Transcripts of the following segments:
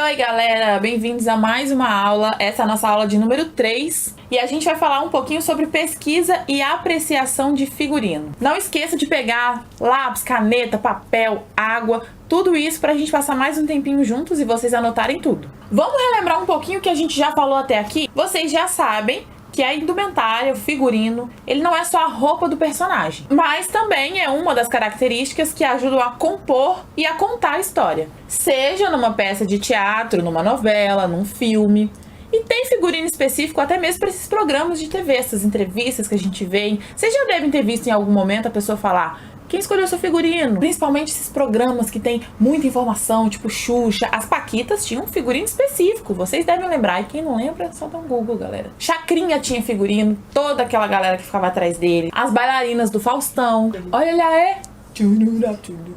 Oi, galera! Bem-vindos a mais uma aula. Essa é a nossa aula de número 3 e a gente vai falar um pouquinho sobre pesquisa e apreciação de figurino. Não esqueça de pegar lápis, caneta, papel, água, tudo isso pra gente passar mais um tempinho juntos e vocês anotarem tudo. Vamos relembrar um pouquinho o que a gente já falou até aqui? Vocês já sabem que a indumentária, o figurino, ele não é só a roupa do personagem, mas também é uma das características que ajudam a compor e a contar a história. Seja numa peça de teatro, numa novela, num filme. E tem figurino específico até mesmo para esses programas de TV, essas entrevistas que a gente vê. Vocês já devem ter visto em algum momento a pessoa falar: quem escolheu seu figurino? Principalmente esses programas que tem muita informação, tipo Xuxa. As Paquitas tinham um figurino específico, vocês devem lembrar. E quem não lembra, é só dar um Google, galera. Chacrinha tinha figurino, toda aquela galera que ficava atrás dele. As bailarinas do Faustão. Olha lá, é...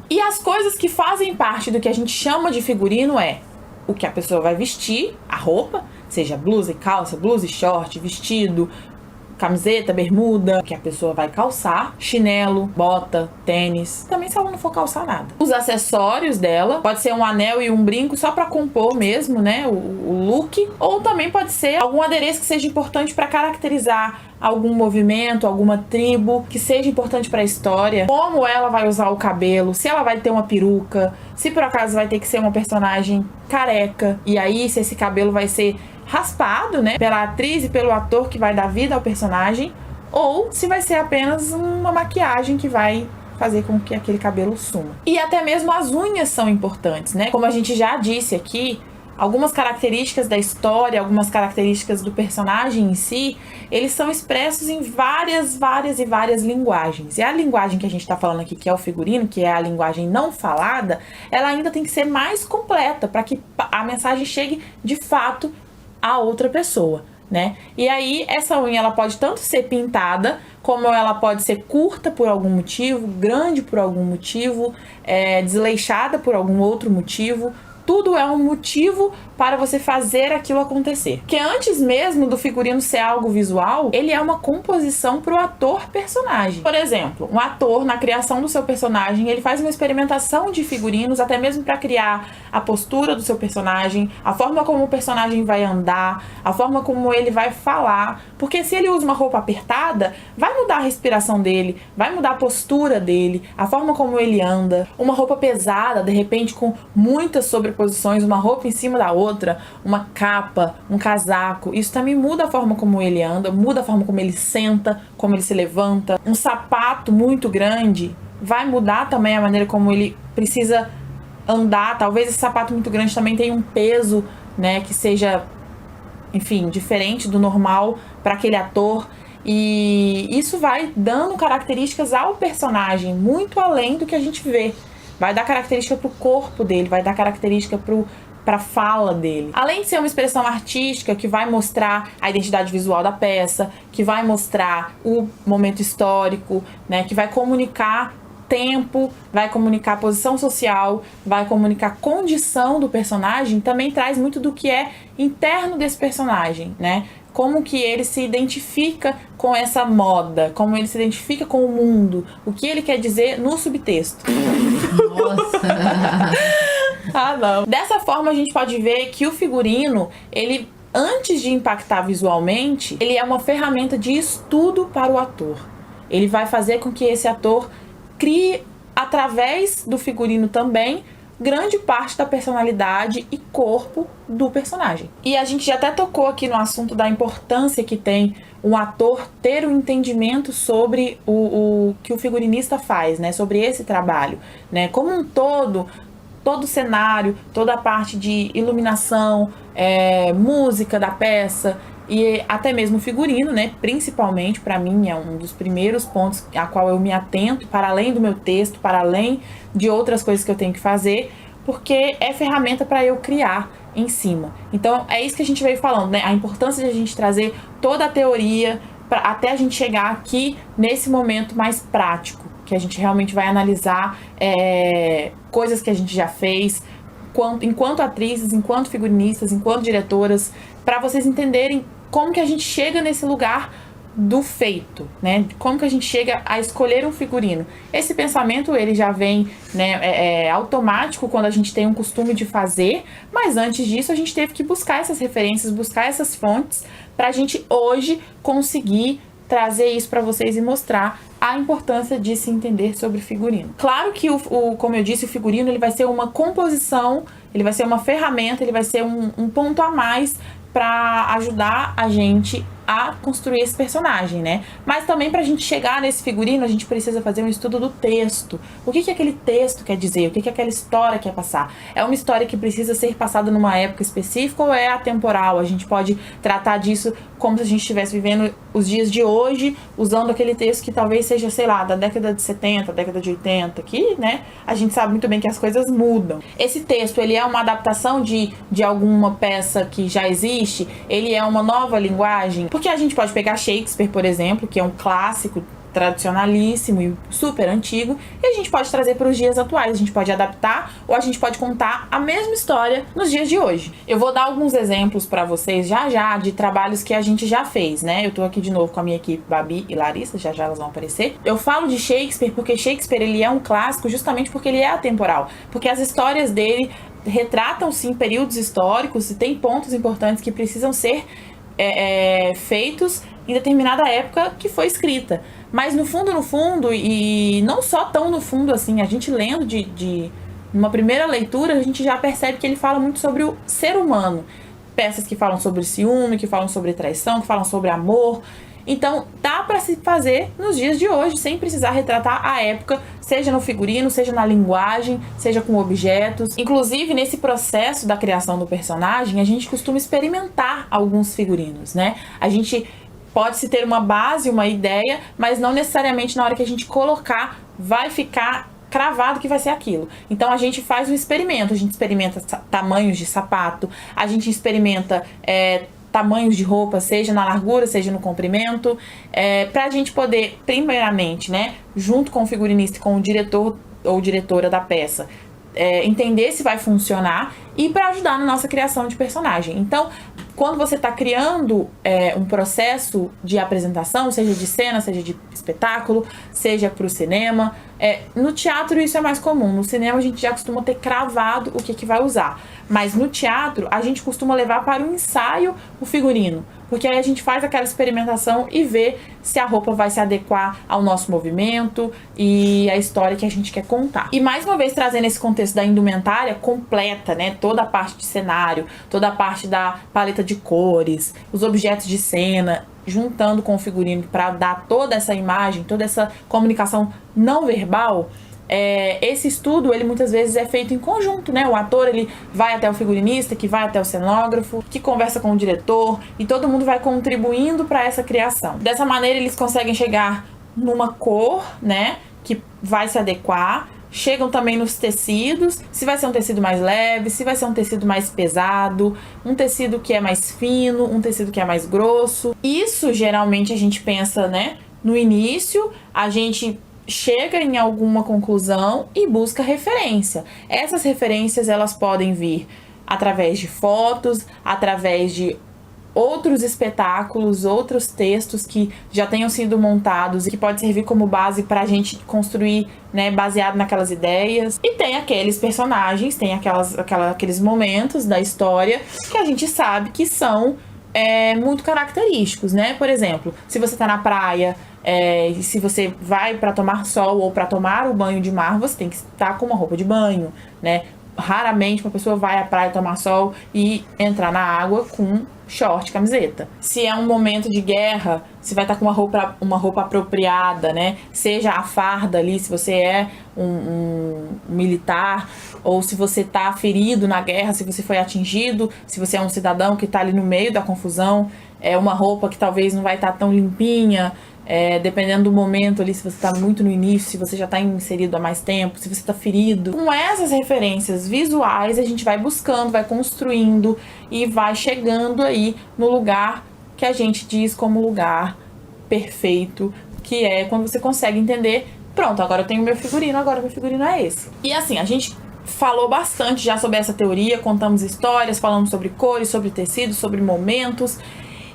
E as coisas que fazem parte do que a gente chama de figurino é o que a pessoa vai vestir, a roupa, seja blusa e calça, blusa e short, vestido, camiseta, bermuda, que a pessoa vai calçar, chinelo, bota, tênis, também se ela não for calçar nada. Os acessórios dela, pode ser um anel e um brinco só pra compor mesmo, né, o look, ou também pode ser algum adereço que seja importante pra caracterizar algum movimento, alguma tribo, que seja importante para a história, como ela vai usar o cabelo, se ela vai ter uma peruca, se por acaso vai ter que ser uma personagem careca, e aí se esse cabelo vai ser raspado, né, pela atriz e pelo ator que vai dar vida ao personagem, ou se vai ser apenas uma maquiagem que vai fazer com que aquele cabelo suma. E até mesmo as unhas são importantes, né? Como a gente já disse aqui, algumas características da história, algumas características do personagem em si, eles são expressos em várias linguagens. E a linguagem que a gente está falando aqui, que é o figurino, que é a linguagem não falada, ela ainda tem que ser mais completa para que a mensagem chegue de fato a outra pessoa, né? E aí essa unha ela pode tanto ser pintada, como ela pode ser curta por algum motivo, grande por algum motivo, desleixada por algum outro motivo. Tudo é um motivo para você fazer aquilo acontecer. Porque antes mesmo do figurino ser algo visual, ele é uma composição para o ator-personagem. Por exemplo, um ator, na criação do seu personagem, ele faz uma experimentação de figurinos, até mesmo para criar a postura do seu personagem, a forma como o personagem vai andar, a forma como ele vai falar. Porque se ele usa uma roupa apertada, vai mudar a respiração dele, vai mudar a postura dele, a forma como ele anda. Uma roupa pesada, de repente com muitas sobreposições, uma roupa em cima da outra, uma capa, um casaco, isso também muda a forma como ele anda, muda a forma como ele senta, como ele se levanta. Um sapato muito grande vai mudar também a maneira como ele precisa andar. Talvez esse sapato muito grande também tenha um peso, né, que seja, enfim, diferente do normal para aquele ator. E isso vai dando características ao personagem muito além do que a gente vê. Vai dar característica pro corpo dele, vai dar característica pra fala dele. Além de ser uma expressão artística que vai mostrar a identidade visual da peça, que vai mostrar o momento histórico, né, que vai comunicar tempo, vai comunicar posição social, vai comunicar condição do personagem, também traz muito do que é interno desse personagem, né? Como que ele se identifica com essa moda, como ele se identifica com o mundo, o que ele quer dizer no subtexto. Nossa! Ah, não. Dessa forma a gente pode ver que o figurino, ele, antes de impactar visualmente, ele é uma ferramenta de estudo para o ator. Ele vai fazer com que esse ator crie, através do figurino também, grande parte da personalidade e corpo do personagem. E a gente já até tocou aqui no assunto da importância que tem um ator ter um entendimento sobre o que o figurinista faz, né? Sobre esse trabalho, né? Como um todo o cenário, toda a parte de iluminação, música da peça e até mesmo o figurino, né? Principalmente, para mim, é um dos primeiros pontos a qual eu me atento, para além do meu texto, para além de outras coisas que eu tenho que fazer, porque é ferramenta para eu criar em cima. Então, é isso que a gente veio falando, né? A importância de a gente trazer toda a teoria até a gente chegar aqui nesse momento mais prático, que a gente realmente vai analisar coisas que a gente já fez, enquanto atrizes, enquanto figurinistas, enquanto diretoras, para vocês entenderem como que a gente chega nesse lugar do feito, né? Como que a gente chega a escolher um figurino? Esse pensamento, ele já vem, né, automático quando a gente tem um costume de fazer, mas antes disso a gente teve que buscar essas referências, buscar essas fontes, pra gente hoje conseguir trazer isso para vocês e mostrar a importância de se entender sobre figurino. Claro que, como eu disse, o figurino ele vai ser uma composição, ele vai ser uma ferramenta, ele vai ser um ponto a mais para ajudar a gente a construir esse personagem, né? Mas também pra gente chegar nesse figurino, a gente precisa fazer um estudo do texto. O que aquele texto quer dizer? O que aquela história quer passar? É uma história que precisa ser passada numa época específica ou é atemporal? A gente pode tratar disso como se a gente estivesse vivendo os dias de hoje, usando aquele texto que talvez seja, sei lá, da década de 70, década de 80, que, né, a gente sabe muito bem que as coisas mudam. Esse texto, ele é uma adaptação de alguma peça que já existe? Ele é uma nova linguagem? Porque a gente pode pegar Shakespeare, por exemplo, que é um clássico tradicionalíssimo e super antigo, e a gente pode trazer para os dias atuais, a gente pode adaptar ou a gente pode contar a mesma história nos dias de hoje. Eu vou dar alguns exemplos para vocês já de trabalhos que a gente já fez, né? Eu tô aqui de novo com a minha equipe, Babi e Larissa, já elas vão aparecer. Eu falo de Shakespeare porque Shakespeare, ele é um clássico justamente porque ele é atemporal, porque as histórias dele retratam sim períodos históricos e tem pontos importantes que precisam ser feitos em determinada época que foi escrita. Mas no fundo, e não só tão no fundo assim, a gente lendo numa primeira leitura, a gente já percebe que ele fala muito sobre o ser humano. Peças que falam sobre ciúme, que falam sobre traição, que falam sobre amor. Então, dá para se fazer nos dias de hoje, sem precisar retratar a época, seja no figurino, seja na linguagem, seja com objetos. Inclusive, nesse processo da criação do personagem, a gente costuma experimentar alguns figurinos, né? A gente pode-se ter uma base, uma ideia, mas não necessariamente na hora que a gente colocar vai ficar cravado que vai ser aquilo. Então a gente faz um experimento, a gente experimenta tamanhos de sapato, a gente experimenta tamanhos de roupa, seja na largura, seja no comprimento, pra gente poder, primeiramente, né, junto com o figurinista e com o diretor ou diretora da peça, entender se vai funcionar e para ajudar na nossa criação de personagem. Então, quando você está criando um processo de apresentação, seja de cena, seja de espetáculo, seja para o cinema, no teatro isso é mais comum. No cinema a gente já costuma ter cravado o que vai usar. Mas no teatro a gente costuma levar para o ensaio o figurino. Porque aí a gente faz aquela experimentação e vê se a roupa vai se adequar ao nosso movimento e a história que a gente quer contar. E mais uma vez trazendo esse contexto da indumentária completa, né? Toda a parte de cenário, toda a parte da paleta de cores, os objetos de cena, juntando com o figurino para dar toda essa imagem, toda essa comunicação não verbal. Esse estudo, ele muitas vezes é feito em conjunto, né? O ator, ele vai até o figurinista, que vai até o cenógrafo, que conversa com o diretor, e todo mundo vai contribuindo para essa criação. Dessa maneira, eles conseguem chegar numa cor, né, que vai se adequar. Chegam também nos tecidos, se vai ser um tecido mais leve, se vai ser um tecido mais pesado, um tecido que é mais fino, um tecido que é mais grosso. Isso, geralmente, a gente pensa, né, no início, a gente chega em alguma conclusão e busca referência. Essas referências, elas podem vir através de fotos, através de outros espetáculos, outros textos que já tenham sido montados e que pode servir como base para a gente construir, né, baseado naquelas ideias. E tem aqueles personagens, tem aqueles momentos da história que a gente sabe que são muito característicos, né? Por exemplo, se você tá na praia, se você vai para tomar sol ou para tomar o banho de mar, você tem que estar com uma roupa de banho, né? Raramente uma pessoa vai à praia tomar sol e entrar na água com short, camiseta. Se é um momento de guerra, você vai estar com uma roupa apropriada, né? Seja a farda ali, se você é um militar, ou se você está ferido na guerra, se você foi atingido, se você é um cidadão que está ali no meio da confusão, é uma roupa que talvez não vai estar tão limpinha, dependendo do momento ali, se você está muito no início, se você já está inserido há mais tempo, se você está ferido. Com essas referências visuais, a gente vai buscando, vai construindo e vai chegando aí no lugar que a gente diz como lugar perfeito, que é quando você consegue entender, pronto, agora eu tenho meu figurino, agora meu figurino é esse. E assim, a gente falou bastante já sobre essa teoria, contamos histórias, falamos sobre cores, sobre tecidos, sobre momentos.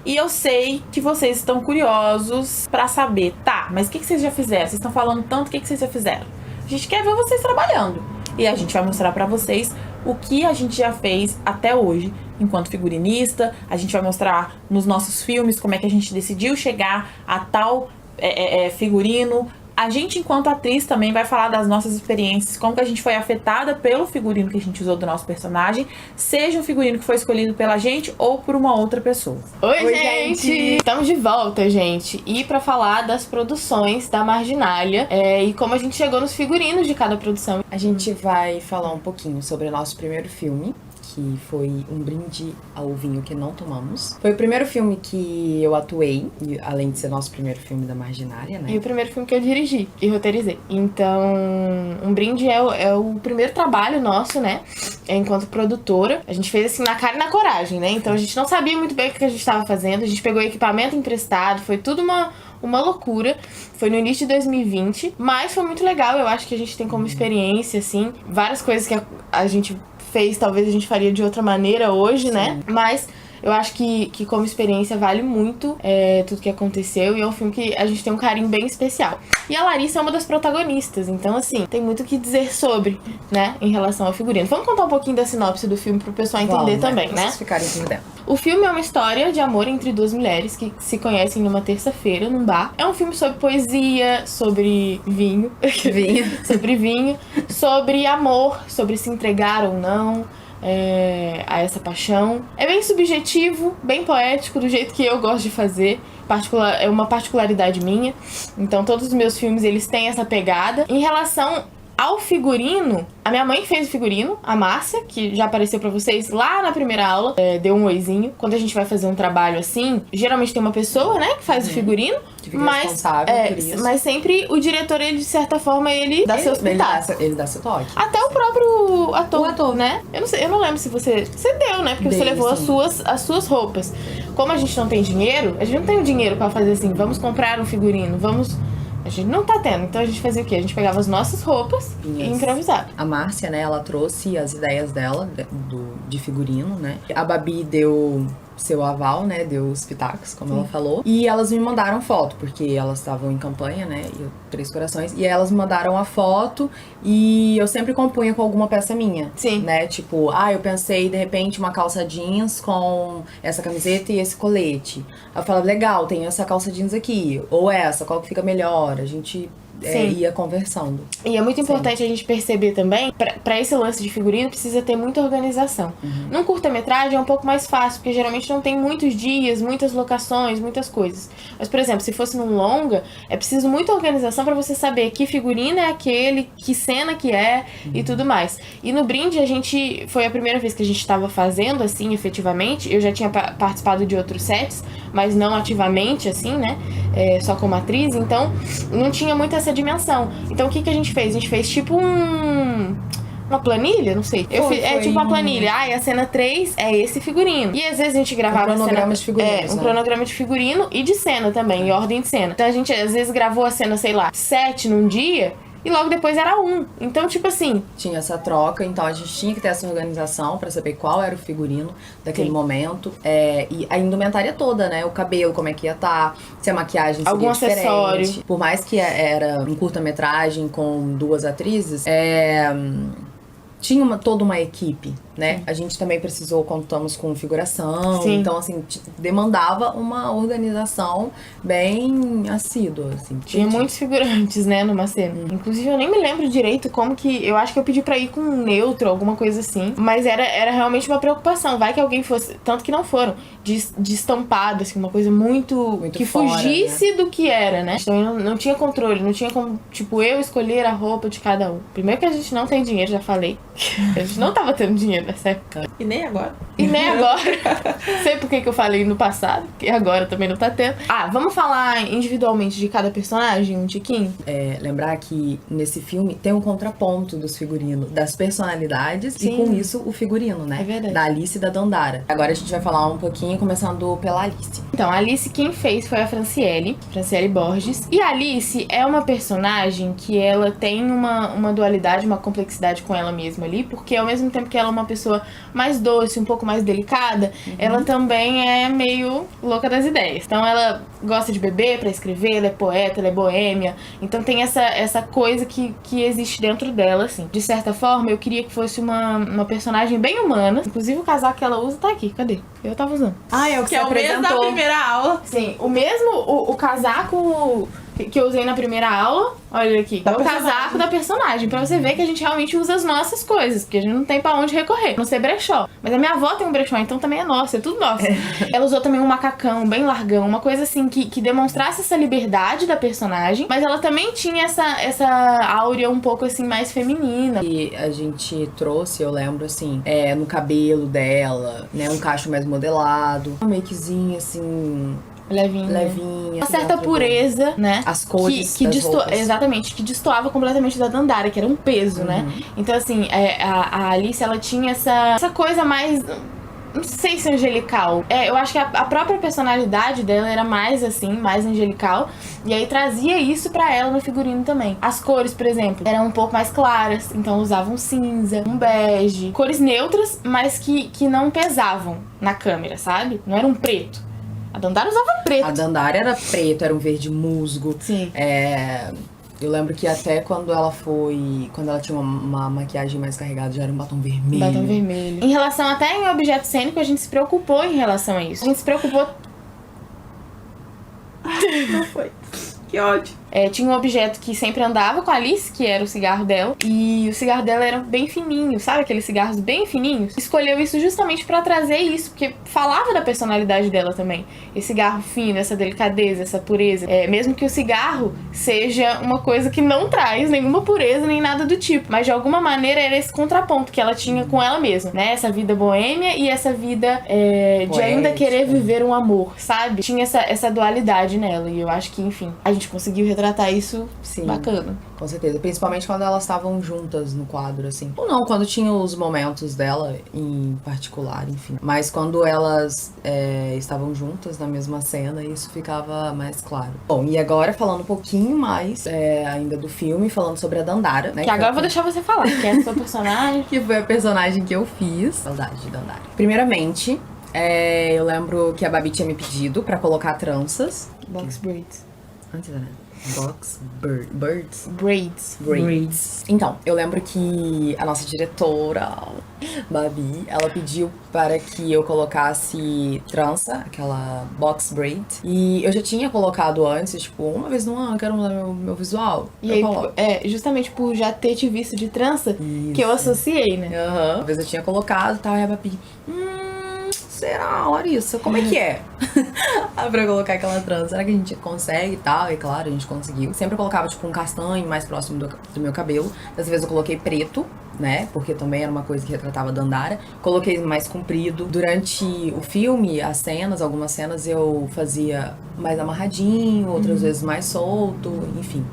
E eu sei que vocês estão curiosos pra saber, tá, mas o que vocês já fizeram? Vocês estão falando tanto, o que vocês já fizeram? A gente quer ver vocês trabalhando. E a gente vai mostrar pra vocês o que a gente já fez até hoje enquanto figurinista. A gente vai mostrar nos nossos filmes como é que a gente decidiu chegar a tal figurino. A gente, enquanto atriz, também vai falar das nossas experiências, como que a gente foi afetada pelo figurino que a gente usou do nosso personagem, seja um figurino que foi escolhido pela gente ou por uma outra pessoa. Oi, gente! Estamos de volta, gente. E pra falar das produções da Marginalia e como a gente chegou nos figurinos de cada produção. A gente vai falar um pouquinho sobre o nosso primeiro filme, que foi Um Brinde ao Vinho que Não Tomamos. Foi o primeiro filme que eu atuei, além de ser nosso primeiro filme da Marginalia, né? E o primeiro filme que eu dirigi e roteirizei. Então, Um Brinde é o primeiro trabalho nosso, né? Enquanto produtora. A gente fez assim na cara e na coragem, né? Então a gente não sabia muito bem o que a gente estava fazendo. A gente pegou equipamento emprestado, foi tudo uma loucura. Foi no início de 2020, mas foi muito legal. Eu acho que a gente tem como experiência, assim, várias coisas que a gente fez, talvez a gente faria de outra maneira hoje, né? Mas eu acho que como experiência vale muito tudo que aconteceu, e é um filme que a gente tem um carinho bem especial. E a Larissa é uma das protagonistas, então assim, tem muito o que dizer sobre, né, em relação ao figurino. Vamos contar um pouquinho da sinopse do filme pro pessoal entender também, né? Vocês ficarem entendendo. O filme é uma história de amor entre duas mulheres que se conhecem numa terça-feira, num bar. É um filme sobre poesia, sobre vinho. Sobre vinho, sobre amor, sobre se entregar ou não a essa paixão. É bem subjetivo, bem poético, do jeito que eu gosto de fazer. É uma particularidade minha. Então todos os meus filmes, eles têm essa pegada. Em relação ao figurino, a minha mãe fez o figurino, a Márcia, que já apareceu pra vocês lá na primeira aula, deu um oizinho. Quando a gente vai fazer um trabalho assim, geralmente tem uma pessoa, né, que faz o figurino, que fica responsável por isso. Mas sempre o diretor, ele de certa forma, ele dá seus pitacos. Ele dá seu toque. Até o próprio ator, né? Eu não lembro se você deu, né? Porque você levou as suas roupas. Como a gente não tem dinheiro, a gente não tem o dinheiro pra fazer assim, vamos comprar um figurino, a gente não tá tendo, então a gente fazia o quê? A gente pegava as nossas roupas e improvisava. A Márcia, né, ela trouxe as ideias dela de figurino, né? A Babi deu seu aval, né, deu os pitacos, como ela falou. E elas me mandaram foto, porque elas estavam em campanha, né, e eu, Três Corações. E elas me mandaram a foto e eu sempre compunha com alguma peça minha. Sim. Né, tipo, eu pensei, de repente, uma calça jeans com essa camiseta e esse colete. Aí eu falava, legal, tem essa calça jeans aqui. Ou essa, qual que fica melhor? A gente ia conversando. E é muito importante a gente perceber também, pra esse lance de figurino, precisa ter muita organização. Num curta-metragem é um pouco mais fácil, porque geralmente não tem muitos dias, muitas locações, muitas coisas. Mas, por exemplo, se fosse num longa, é preciso muita organização pra você saber que figurino é aquele, que cena que é e tudo mais. E no Brinde, foi a primeira vez que a gente tava fazendo, assim, efetivamente. Eu já tinha participado de outros sets, mas não ativamente, assim, né? Só como atriz, então não tinha muito essa dimensão. Então o que a gente fez? A gente fez tipo uma planilha, não sei. Tipo uma planilha. A cena 3 é esse figurino. E às vezes a gente gravava um cronograma de figurinos, um cronograma de figurino e de cena também, em ordem de cena. Então a gente às vezes gravou a cena, sei lá, 7 num dia. E logo depois era 1. Então, tipo assim... Tinha essa troca, então a gente tinha que ter essa organização pra saber qual era o figurino daquele momento. E a indumentária toda, né? O cabelo, como é que ia estar, se a maquiagem seria algum diferente. Acessório. Por mais que era um curta-metragem com 2 atrizes, tinha toda uma equipe, né? A gente também contamos com figuração. Sim. Então, assim, demandava uma organização bem assídua, assim. Tinha muitos figurantes, né, numa cena. Inclusive, eu nem me lembro direito como que... Eu acho que eu pedi pra ir com um neutro, alguma coisa assim. Mas era realmente uma preocupação. Vai que alguém fosse... Tanto que não foram. De estampado, assim, uma coisa muito que fora, fugisse, né, do que era, né? Então, Então não tinha controle. Não tinha como, tipo, eu escolher a roupa de cada um. Primeiro que a gente não tem dinheiro, já falei. A gente não tava tendo dinheiro nessa época. E nem agora. Sei por que eu falei no passado, porque agora também não tá tendo. Vamos falar individualmente de cada personagem, um tiquinho? Lembrar que nesse filme tem um contraponto dos figurinos, das personalidades. Sim. E com isso o figurino, né? É verdade. Da Alice e da Dandara. Agora a gente vai falar um pouquinho, começando pela Alice. Então, a Alice quem fez foi a Franciele Borges. E a Alice é uma personagem que ela tem uma dualidade, uma complexidade com ela mesma ali, porque ao mesmo tempo que ela é uma pessoa pessoa mais doce, um pouco mais delicada, ela também é meio louca das ideias. Então ela gosta de beber pra escrever, ela é poeta, ela é boêmia. Então tem essa coisa que existe dentro dela, assim. De certa forma, eu queria que fosse uma personagem bem humana. Inclusive o casaco que ela usa tá aqui, cadê? Eu tava usando. Ah, é o que Que você é o mesmo da apresentou. primeira aula. Sim, o mesmo, o casaco que eu usei na primeira aula, olha aqui, Da é o personagem. casaco da personagem, pra você ver que a gente realmente usa as nossas coisas, porque a gente não tem pra onde recorrer, não ser brechó. Mas a minha avó tem um brechó, então também é nosso, é tudo nosso. Ela usou também um macacão bem largão, uma coisa assim que demonstrasse essa liberdade da personagem, mas ela também tinha essa áurea um pouco assim mais feminina. E a gente trouxe, eu lembro, assim, no cabelo dela, né? Um cacho mais modelado. Um makezinho, assim, Levinha. levinha. Uma certa pureza, né? As cores que das roupas. exatamente, que destoava completamente da Dandara, que era um peso, né? Então, assim, a Alice, ela tinha essa coisa mais... Não sei se angelical. Eu acho que a própria personalidade dela era mais assim, mais angelical. E aí trazia isso pra ela no figurino também. As cores, por exemplo, eram um pouco mais claras. Então usavam um cinza, um bege. Cores neutras, mas que não pesavam na câmera, sabe? Não era um preto. A Dandara usava preto. A Dandara era preto, era um verde musgo. Sim. Eu lembro que até quando ela tinha uma maquiagem mais carregada, já era um batom vermelho. Batom vermelho. Em relação até em objeto cênico, a gente se preocupou em relação a isso. A gente se preocupou... Não foi. Que ódio. Tinha um objeto que sempre andava com a Alice, que era o cigarro dela. E o cigarro dela era bem fininho, sabe? Aqueles cigarros bem fininhos. Escolheu isso justamente pra trazer isso, porque falava da personalidade dela também. Esse cigarro fino, essa delicadeza, essa pureza. Mesmo que o cigarro seja uma coisa que não traz nenhuma pureza, nem nada do tipo. Mas de alguma maneira era esse contraponto que ela tinha com ela mesma, né? Essa vida boêmia e essa vida de ainda querer viver um amor, sabe? Tinha essa dualidade nela. E eu acho que, enfim, a gente conseguiu retratar isso. Sim. Bacana. Com certeza. Principalmente quando elas estavam juntas no quadro, assim. Ou não, quando tinha os momentos dela em particular, enfim. Mas quando elas estavam juntas na mesma cena, isso ficava mais claro. Bom, e agora falando um pouquinho mais ainda do filme, falando sobre a Dandara, né? Que agora eu vou deixar você falar, que é a sua personagem. Que foi a personagem que eu fiz. Saudade de Dandara. Primeiramente, eu lembro que a Babi tinha me pedido pra colocar tranças. Box braids. Antes era birds. Braids. Então, eu lembro que a nossa diretora, Babi, ela pediu para que eu colocasse trança, aquela box braid. E eu já tinha colocado antes, tipo, uma vez no ano, quero mudar meu visual. E eu aí, coloco. justamente por já ter te visto de trança, que eu Isso. associei, né? Uma vez eu tinha colocado e tal, e a Babi, será, Larissa, como é que é? Pra eu colocar aquela trança, será que a gente consegue e tal? E claro, a gente conseguiu. Sempre eu colocava, tipo, um castanho mais próximo do meu cabelo. Dessa vez eu coloquei preto, né? Porque também era uma coisa que retratava a Dandara. Coloquei mais comprido. Durante o filme, algumas cenas eu fazia mais amarradinho, outras vezes mais solto, enfim.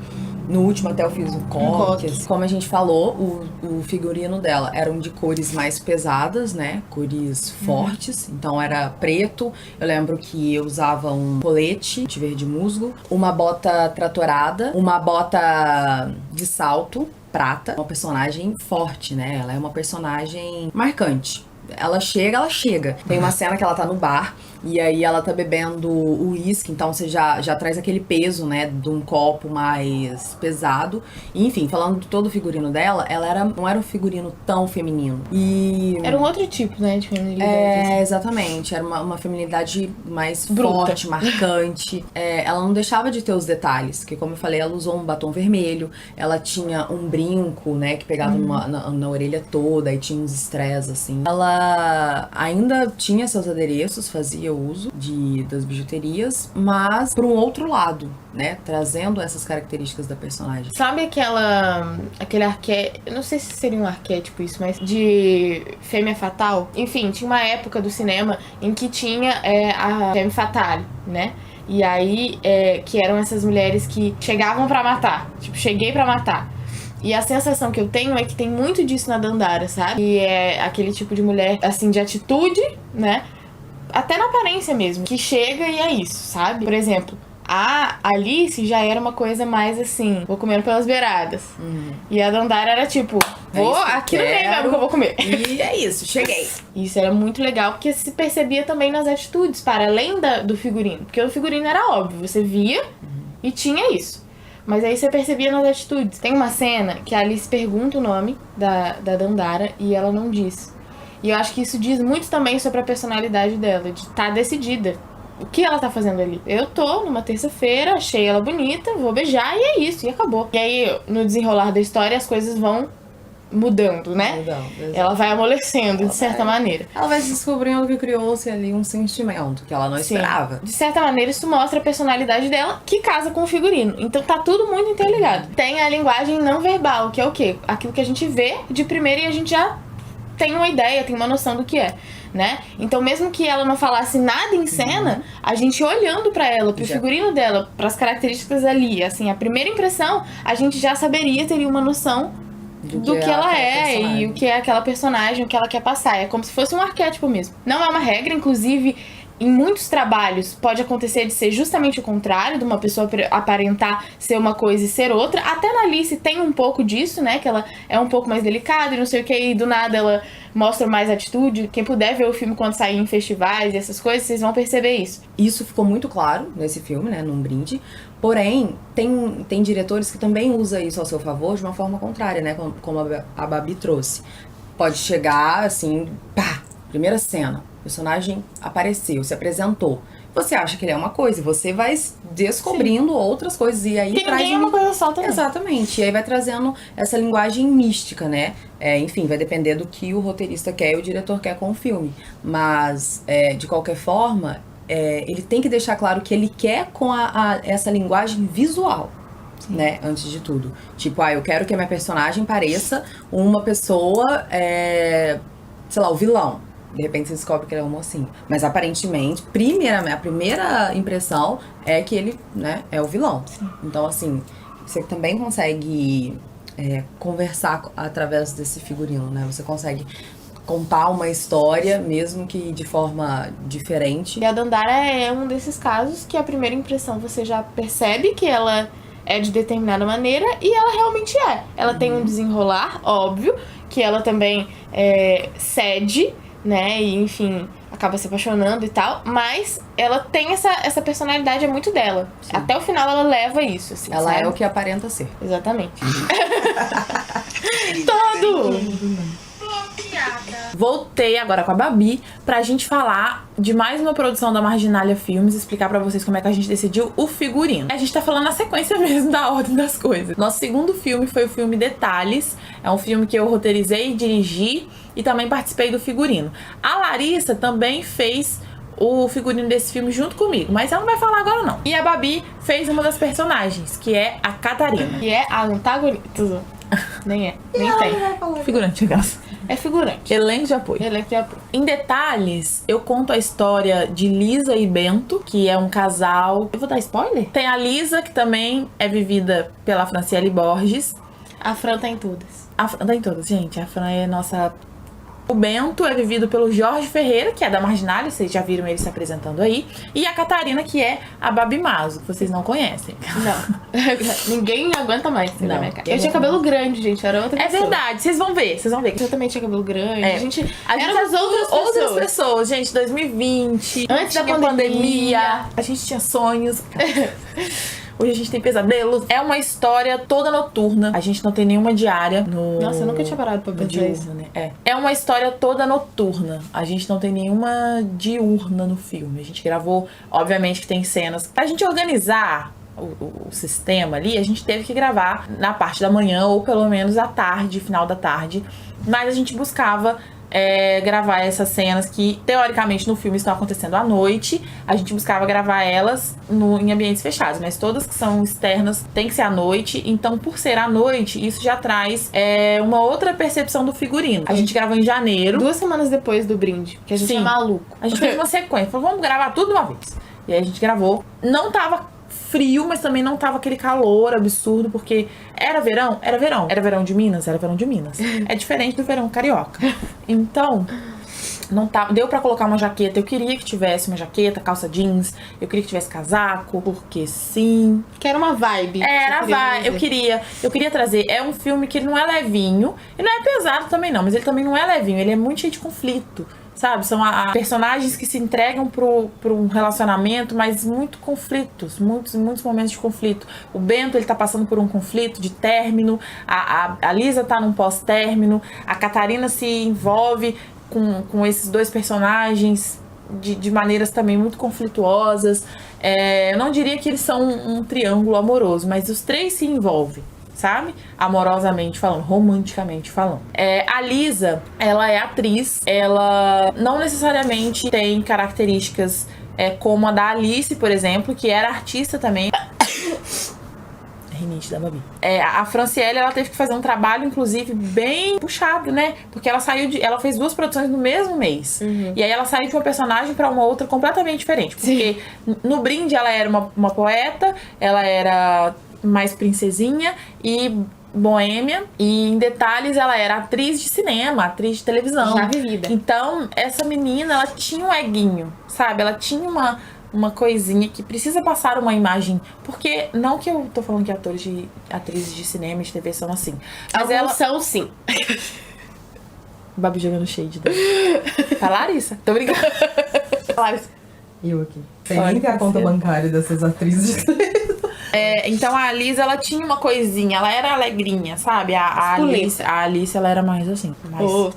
No último até eu fiz um coque. Como a gente falou, o figurino dela eram de cores mais pesadas, né? Cores fortes. Então era preto. Eu lembro que eu usava um colete de verde musgo, uma bota tratorada, uma bota de salto prata. Uma personagem forte, né? Ela é uma personagem marcante. Ela chega. Tem uma cena que ela tá no bar e aí ela tá bebendo o uísque, então você já traz aquele peso, né, de um copo mais pesado. E, enfim, falando de todo o figurino dela, ela não era um figurino tão feminino. E... Era um outro tipo, né, de feminilidade. Exatamente. Era uma feminilidade mais Bruta. forte, marcante. Ela não deixava de ter os detalhes, que como eu falei, ela usou um batom vermelho, ela tinha um brinco, né, que pegava na orelha toda, e tinha uns estrés, assim. Ela ainda tinha seus adereços, fazia uso das bijuterias, mas por um outro lado, né, trazendo essas características da personagem. Sabe aquele arquétipo, eu não sei se seria um arquétipo isso, mas de fêmea fatal? Enfim, tinha uma época do cinema em que tinha a fêmea fatale, né? E aí, que eram essas mulheres que chegavam pra matar, tipo, cheguei pra matar. E a sensação que eu tenho é que tem muito disso na Dandara, sabe? E é aquele tipo de mulher, assim, de atitude, né? Até na aparência mesmo, que chega e é isso, sabe? Por exemplo, a Alice já era uma coisa mais assim, vou comendo pelas beiradas. E a Dandara era tipo, Vou isso que eu aqui no meio quero. mesmo que eu vou comer. E é isso, cheguei. Isso era muito legal, porque se percebia também nas atitudes, para além do figurino. Porque o figurino era óbvio, você via e tinha isso. Mas aí você percebia nas atitudes. Tem uma cena que a Alice pergunta o nome da Dandara e ela não diz. E eu acho que isso diz muito também sobre a personalidade dela, de estar decidida. O que ela tá fazendo ali? Eu tô numa terça-feira, achei ela bonita, vou beijar e é isso, e acabou. E aí, no desenrolar da história, as coisas vão mudando, né? Ela vai amolecendo, de certa maneira. Ela vai descobrindo que criou-se ali um sentimento que ela não Sim. esperava. De certa maneira, isso mostra a personalidade dela, que casa com o figurino. Então tá tudo muito interligado. Tem a linguagem não verbal, que é o quê? Aquilo que a gente vê de primeira e a gente já tem uma ideia, tem uma noção do que é, né? Então mesmo que ela não falasse nada em cena, a gente olhando pra ela, pro figurino dela, pras características ali, assim, a primeira impressão, a gente já saberia, teria uma noção do que ela é e o que é aquela personagem, o que ela quer passar. É como se fosse um arquétipo mesmo. Não é uma regra, inclusive, em muitos trabalhos pode acontecer de ser justamente o contrário, de uma pessoa aparentar ser uma coisa e ser outra. Até na Alice tem um pouco disso, né? Que ela é um pouco mais delicada e não sei o que, e do nada ela mostra mais atitude. Quem puder ver o filme quando sair em festivais e essas coisas, vocês vão perceber isso. Isso ficou muito claro nesse filme, né? Num Brinde. Porém, tem diretores que também usam isso ao seu favor de uma forma contrária, né? Como a Babi trouxe. Pode chegar, assim, pá, primeira cena. O personagem apareceu, se apresentou. Você acha que ele é uma coisa, e você vai descobrindo outras coisas. E aí Porque traz ninguém é uma coisa só também. Exatamente. E aí vai trazendo essa linguagem mística, né? Enfim, vai depender do que o roteirista quer e o diretor quer com o filme. Mas, de qualquer forma, ele tem que deixar claro que ele quer com essa linguagem visual. Né, antes de tudo. Tipo, eu quero que a minha personagem pareça uma pessoa, sei lá, o vilão. De repente você descobre que ele é um mocinho. Mas aparentemente, a primeira impressão é que ele, né, é o vilão. Sim. Então, assim, você também consegue conversar através desse figurino, né? Você consegue contar uma história, mesmo que de forma diferente. E a Dandara é um desses casos que a primeira impressão você já percebe que ela é de determinada maneira e ela realmente é. Ela tem um desenrolar, óbvio, que ela também cede, né, e enfim, acaba se apaixonando e tal, mas ela tem essa personalidade, é muito dela. Sim. Até o final ela leva isso, assim, ela sabe? é o que aparenta ser. Exatamente. Todo! Voltei agora com a Babi pra gente falar de mais uma produção da Marginalia Filmes, explicar pra vocês como é que a gente decidiu o figurino. A gente tá falando na sequência mesmo da ordem das coisas. Nosso segundo filme foi o filme Detalhes. É um filme que eu roteirizei, dirigi e também participei do figurino. A Larissa também fez o figurino desse filme junto comigo, mas ela não vai falar agora não. E a Babi fez uma das personagens, que é a Catarina. Que é a antagonista. Nem tem. Figurante, graça. É figurante. Elenco de apoio. Elenco de apoio. Em Detalhes, eu conto a história de Lisa e Bento, que é um casal... Eu vou dar spoiler? Tem a Lisa, que também é vivida pela Franciele Borges. A Fran tá em todas. A Fran tá em todas, gente. A Fran é nossa... O Bento é vivido pelo Jorge Ferreira, que é da Marginalia, vocês já viram ele se apresentando aí. E a Catarina, que é a Babi Mazo, que vocês não conhecem. Não. Ninguém aguenta mais na minha cara. Eu tinha cabelo grande, gente, era outra pessoa. É verdade, vocês vão ver. Eu também tinha cabelo grande. A gente éramos outras pessoas, gente, 2020. Antes da pandemia. A gente tinha sonhos. Hoje a gente tem pesadelos. É uma história toda noturna. A gente não tem nenhuma diária no... Nossa, eu nunca tinha parado pra pensar isso. Né? É uma história toda noturna. A gente não tem nenhuma diurna no filme. A gente gravou, obviamente que tem cenas. Pra gente organizar o sistema ali, a gente teve que gravar na parte da manhã ou pelo menos à tarde, final da tarde. Mas a gente buscava gravar essas cenas que, teoricamente, no filme estão acontecendo à noite. A gente buscava gravar elas em ambientes fechados, mas todas que são externas tem que ser à noite. Então, por ser à noite, isso já traz uma outra percepção do figurino. A gente gravou em janeiro. 2 semanas depois do brinde, que a gente é maluco. A gente fez uma sequência, falou, vamos gravar tudo de uma vez. E aí a gente gravou. Não tava frio, mas também não tava aquele calor absurdo, porque era verão. Era verão de Minas. É diferente do verão carioca. Então, não tá, deu pra colocar uma jaqueta. Eu queria que tivesse uma jaqueta, calça jeans. Eu queria que tivesse casaco, porque sim. Que era uma vibe. Eu queria trazer. É um filme que ele não é levinho. Ele não é pesado também não, mas ele também não é levinho. Ele é muito cheio de conflito. Sabe, são personagens que se entregam pro um relacionamento, mas muito conflitos, muitos momentos de conflito. O Bento, ele tá passando por um conflito de término, a Lisa tá num pós-término, a Catarina se envolve com esses dois personagens de maneiras também muito conflituosas. Eu não diria que eles são um triângulo amoroso, mas os três se envolvem, sabe? Amorosamente falando, romanticamente falando. A Lisa, ela é atriz, ela não necessariamente tem características como a da Alice, por exemplo, que era artista também. Rinite da Babi. A Franciele, ela teve que fazer um trabalho, inclusive, bem puxado, né? Porque ela ela fez 2 produções no mesmo mês. E aí ela saiu de uma personagem pra uma outra completamente diferente. Porque no Brinde ela era uma poeta, ela era mais princesinha e boêmia, e em Detalhes ela era atriz de cinema, atriz de televisão. Já vivida. Então, essa menina, ela tinha um eguinho, sabe? Ela tinha uma coisinha que precisa passar uma imagem. Porque, não que eu tô falando que atrizes de cinema e de TV são assim. Mas Alguns são sim. Babi jogando shade. Tá, Larissa? Tô brincando. Larissa. Eu aqui. Sem nem ter a conta bancária dessas atrizes. Então a Alice, ela tinha uma coisinha, ela era alegrinha, sabe? A Alice, ela era mais assim.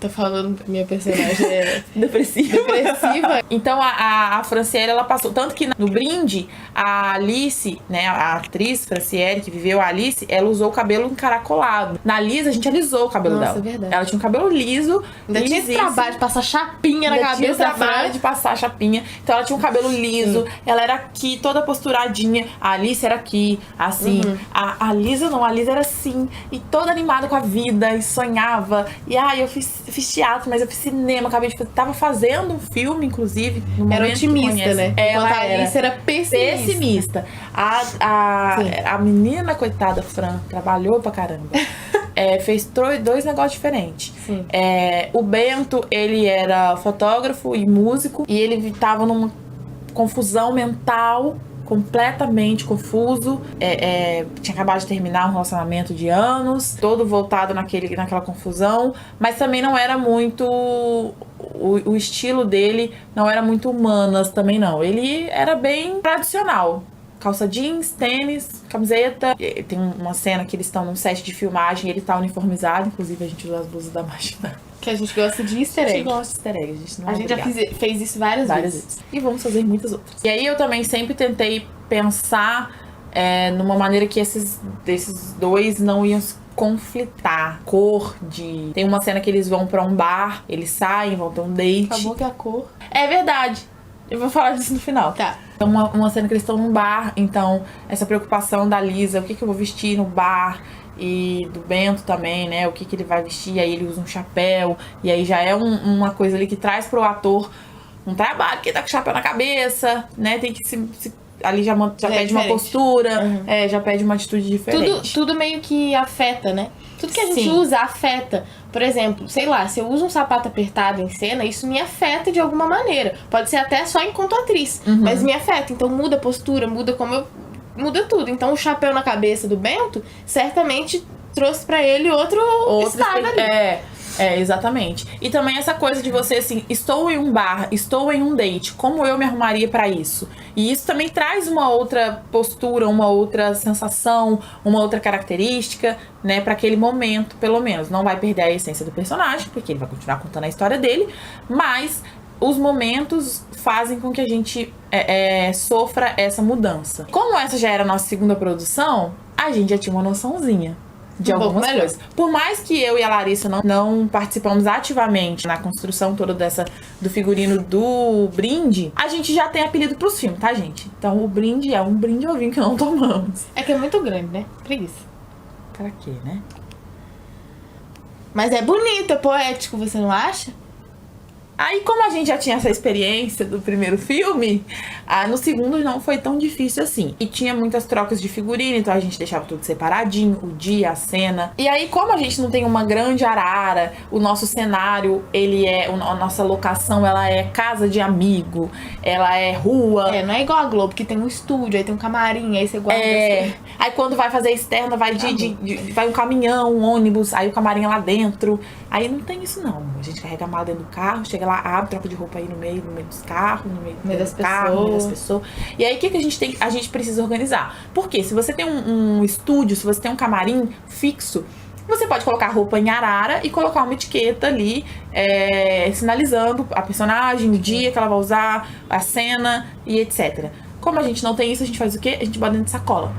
Tô falando que minha personagem é depressiva. Então a Franciele, ela passou. Tanto que no Brinde, a Alice, né, a atriz Franciele, que viveu a Alice, ela usou o cabelo encaracolado. Na Lisa, a gente alisou o cabelo dela. Verdade. Ela tinha um cabelo liso. Ainda tinha esse trabalho de passar chapinha na cabeça. Tinha trabalho de passar chapinha. Então ela tinha um cabelo liso, ela era aqui, toda posturadinha. A Alice era aqui, assim. A Lisa não, a Lisa era assim, e toda animada com a vida, e sonhava. E eu fiz teatro, mas eu fiz cinema, tava fazendo um filme, inclusive. No era otimista, né? Ela a Alice era pessimista. A menina, coitada, Fran, trabalhou pra caramba. Fez 2 negócios diferentes. O Bento, ele era fotógrafo e músico, e ele tava numa confusão mental, completamente confuso. Tinha acabado de terminar um relacionamento de anos, todo voltado naquela confusão, mas também não era muito... O estilo dele não era muito humanas também, não. Ele era bem tradicional. Calça jeans, tênis, camiseta. Tem uma cena que eles estão num set de filmagem, ele tá uniformizado, inclusive a gente usa as blusas da máquina. Que a gente gosta de easter egg. A gente gosta de easter egg, a gente já fez isso várias vezes. E vamos fazer muitas outras. E aí eu também sempre tentei pensar numa maneira que esses 2 não iam se conflitar. Tem uma cena que eles vão pra um bar, eles saem, vão ter um date. Acabou que a cor... É verdade. Eu vou falar disso no final. Tá. Então, uma cena que eles estão num bar, então, essa preocupação da Lisa, o que eu vou vestir no bar, e do Bento também, né, o que ele vai vestir, aí ele usa um chapéu, e aí já é uma coisa ali que traz pro ator um trabalho, que tá com o chapéu na cabeça, né, tem que ali já pede uma postura, já pede uma atitude diferente. Tudo meio que afeta, né? Tudo que a gente usa afeta. Por exemplo, sei lá, se eu uso um sapato apertado em cena, isso me afeta de alguma maneira. Pode ser até só enquanto atriz, mas me afeta. Então muda a postura, muda muda tudo. Então o chapéu na cabeça do Bento certamente trouxe pra ele outro estado ali. Exatamente. E também essa coisa de você, assim, estou em um bar, estou em um date, como eu me arrumaria pra isso? E isso também traz uma outra postura, uma outra sensação, uma outra característica, né, pra aquele momento, pelo menos. Não vai perder a essência do personagem, porque ele vai continuar contando a história dele, mas os momentos fazem com que a gente sofra essa mudança. Como essa já era a nossa segunda produção, a gente já tinha uma noçãozinha de algumas coisas. Por mais que eu e a Larissa não participamos ativamente na construção toda do figurino do Brinde, a gente já tem apelido pros filmes, tá, gente? Então o Brinde é um brinde ao vinho que não tomamos. É que é muito grande, né? Preguiça. Pra quê, né? Mas é bonito, é poético, você não acha? Aí, como a gente já tinha essa experiência do primeiro filme, no segundo não foi tão difícil assim. E tinha muitas trocas de figurino, então a gente deixava tudo separadinho, o dia, a cena. E aí, como a gente não tem uma grande arara, o nosso cenário, a nossa locação, ela é casa de amigo, ela é rua. Não é igual a Globo, que tem um estúdio, aí tem um camarim, aí você guarda... Aí quando vai fazer externa, vai vai um caminhão, um ônibus, aí o camarim é lá dentro. Aí não tem isso não. A gente carrega a mala dentro do carro, chega lá, abre, troca de roupa aí no meio dos carros, no meio das pessoas. E aí o que a gente tem? A gente precisa organizar. Porque se você tem um estúdio, se você tem um camarim fixo, você pode colocar a roupa em arara e colocar uma etiqueta ali, sinalizando a personagem, o dia que ela vai usar, a cena e etc. Como a gente não tem isso, a gente faz o quê? A gente bota dentro de sacola.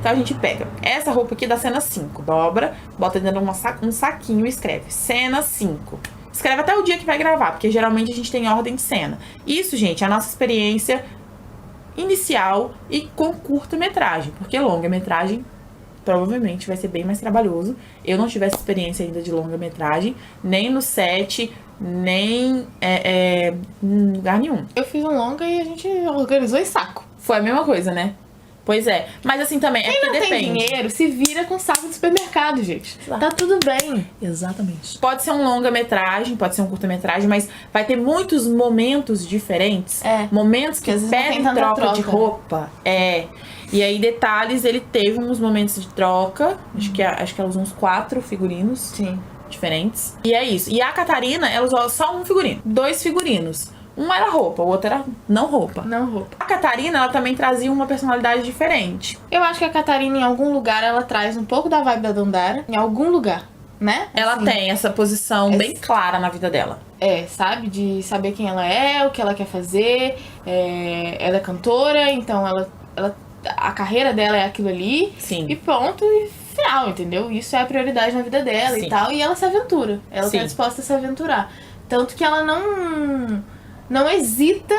Então a gente pega essa roupa aqui da cena 5, dobra, bota dentro de um saquinho e escreve cena 5. Escreve até o dia que vai gravar, porque geralmente a gente tem ordem de cena. Isso, gente, é a nossa experiência inicial e com curta-metragem, porque longa-metragem provavelmente vai ser bem mais trabalhoso. Eu não tive essa experiência ainda de longa-metragem, nem no set, nem em lugar nenhum. Eu fiz um longa e a gente organizou em saco. Foi a mesma coisa, né? Pois é. Mas assim também, Quem não depende. tem dinheiro, se vira com saco de supermercado, gente. Exato. Tá tudo bem. Exatamente. Pode ser um longa-metragem, pode ser um curta-metragem, mas vai ter muitos momentos diferentes. Momentos que pedem troca de roupa. E aí, detalhes, ele teve uns momentos de troca. Acho que ela usou uns 4 figurinos. Sim. Diferentes. E é isso. E a Catarina, ela usou só um figurino. 2 figurinos. Um era roupa, o outro era não roupa. Não roupa. A Catarina, ela também trazia uma personalidade diferente. Eu acho que a Catarina, em algum lugar, ela traz um pouco da vibe da Dandara. Em algum lugar, né? Ela assim, tem essa posição bem clara na vida dela. Sabe? De saber quem ela é, o que ela quer fazer. Ela é cantora, então a carreira dela é aquilo ali. Sim. E pronto, e final, entendeu? Isso é a prioridade na vida dela. Sim. E tal. E ela se aventura. Ela tá disposta a se aventurar. Tanto que ela não hesita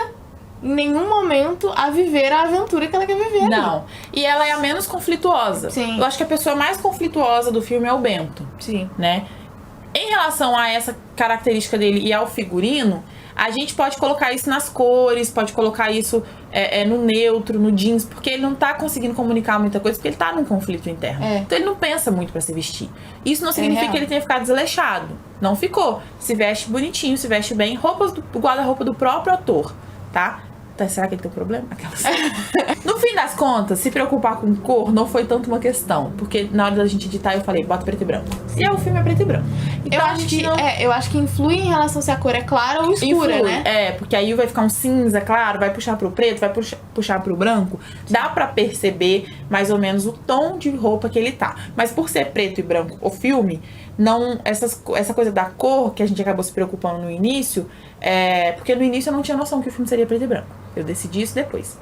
em nenhum momento a viver a aventura que ela quer viver. Não. E ela é a menos conflituosa. Sim. Eu acho que a pessoa mais conflituosa do filme é o Bento. Sim. Né? Em relação a essa característica dele e ao figurino, a gente pode colocar isso nas cores, pode colocar isso no neutro, no jeans, porque ele não tá conseguindo comunicar muita coisa, porque ele tá num conflito interno. Então ele não pensa muito pra se vestir. Isso não significa que ele tenha ficado desleixado. Não ficou. Se veste bonitinho, se veste bem. Roupas do guarda-roupa do próprio ator, tá? Será que ele tem um problema? No fim das contas, se preocupar com cor não foi tanto uma questão. Porque na hora da gente editar, eu falei, bota preto e branco. E o filme é preto e branco. Então, eu acho que influi em relação se a cor é clara ou escura, né? Porque aí vai ficar um cinza claro, vai puxar pro preto, vai puxar pro branco. Dá pra perceber mais ou menos o tom de roupa que ele tá. Mas por ser preto e branco o filme, não essa coisa da cor que a gente acabou se preocupando no início, porque no início eu não tinha noção que o filme seria preto e branco. Eu decidi isso depois.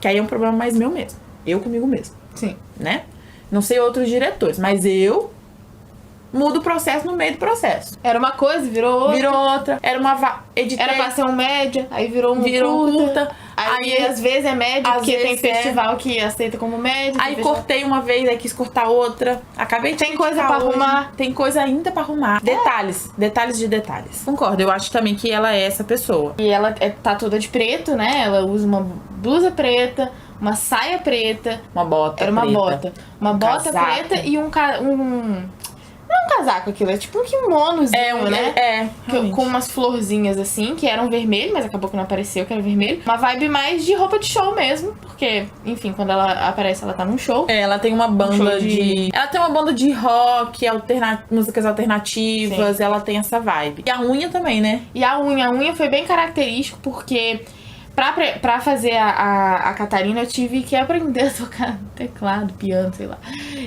Que aí é um problema mais meu mesmo. Eu comigo mesmo. Sim. Né? Não sei outros diretores, mas eu mudo o processo no meio do processo. Era uma coisa, virou outra. Virou outra. Era pra ser um média, aí virou um curta. Aí às vezes é média, porque tem festival que aceita como média. Aí cortei uma vez, aí quis cortar outra. Acabei de Tem coisa pra arrumar. Tem coisa ainda pra arrumar. Detalhes de detalhes. Concordo, eu acho também que ela é essa pessoa. E ela tá toda de preto, né? Ela usa uma blusa preta, uma saia preta. Uma bota Era uma preta. bota. Uma bota casaco. preta e um não é um casaco aquilo, é tipo um kimonozinho, né? Com umas florzinhas assim, que eram vermelho, mas acabou que não apareceu, que era vermelho. Uma vibe mais de roupa de show mesmo, porque, enfim, quando ela aparece, ela tá num show. Ela tem uma banda Ela tem uma banda de rock, músicas alternativas, ela tem essa vibe. E a unha também, né? E a unha foi bem característico, porque pra fazer a Catarina, eu tive que aprender a tocar teclado, piano, sei lá.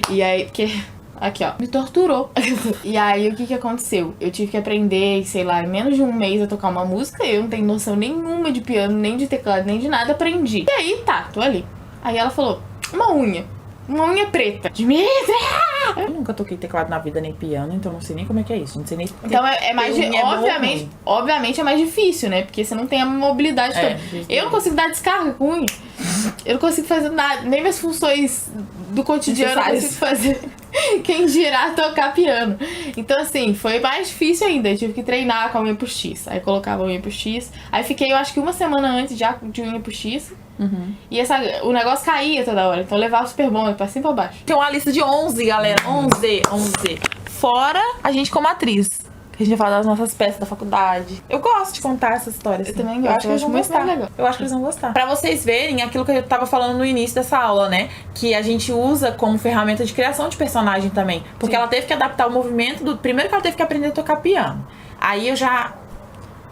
E aí, porque... Aqui, ó. Me torturou. E aí, o que aconteceu? Eu tive que aprender, sei lá, em menos de um mês a tocar uma música. Eu não tenho noção nenhuma de piano, nem de teclado, nem de nada. Aprendi. E aí, tô ali. Aí ela falou, uma unha preta. Dimitri! Eu nunca toquei teclado na vida, nem piano, então não sei nem como é que é isso. Não sei nem... Então é mais obviamente é mais difícil, né? Porque você não tem a mobilidade toda. Eu não consigo dar descarga com unha. Eu não consigo fazer nada, nem minhas funções do cotidiano eu consigo fazer. Quem dirá tocar piano. Então, assim, foi mais difícil ainda. Eu tive que treinar com a unha postiça. Aí colocava a unha postiça. Aí fiquei, eu acho que uma semana antes já de unha postiça. E o negócio caía toda hora. Então eu levava o super bom pra cima e pra baixo. Tem uma lista de 11, galera. 11. Fora a gente como atriz. A gente vai falar das nossas peças da faculdade. Eu gosto de contar essa história. Eu assim. também gosto. Eu acho que eles vão muito gostar. mais legal. Eu acho que eles vão gostar. Pra vocês verem aquilo que eu tava falando no início dessa aula, né? Que a gente usa como ferramenta de criação de personagem também. Porque ela teve que adaptar o movimento do... Primeiro que ela teve que aprender a tocar piano. Aí eu já...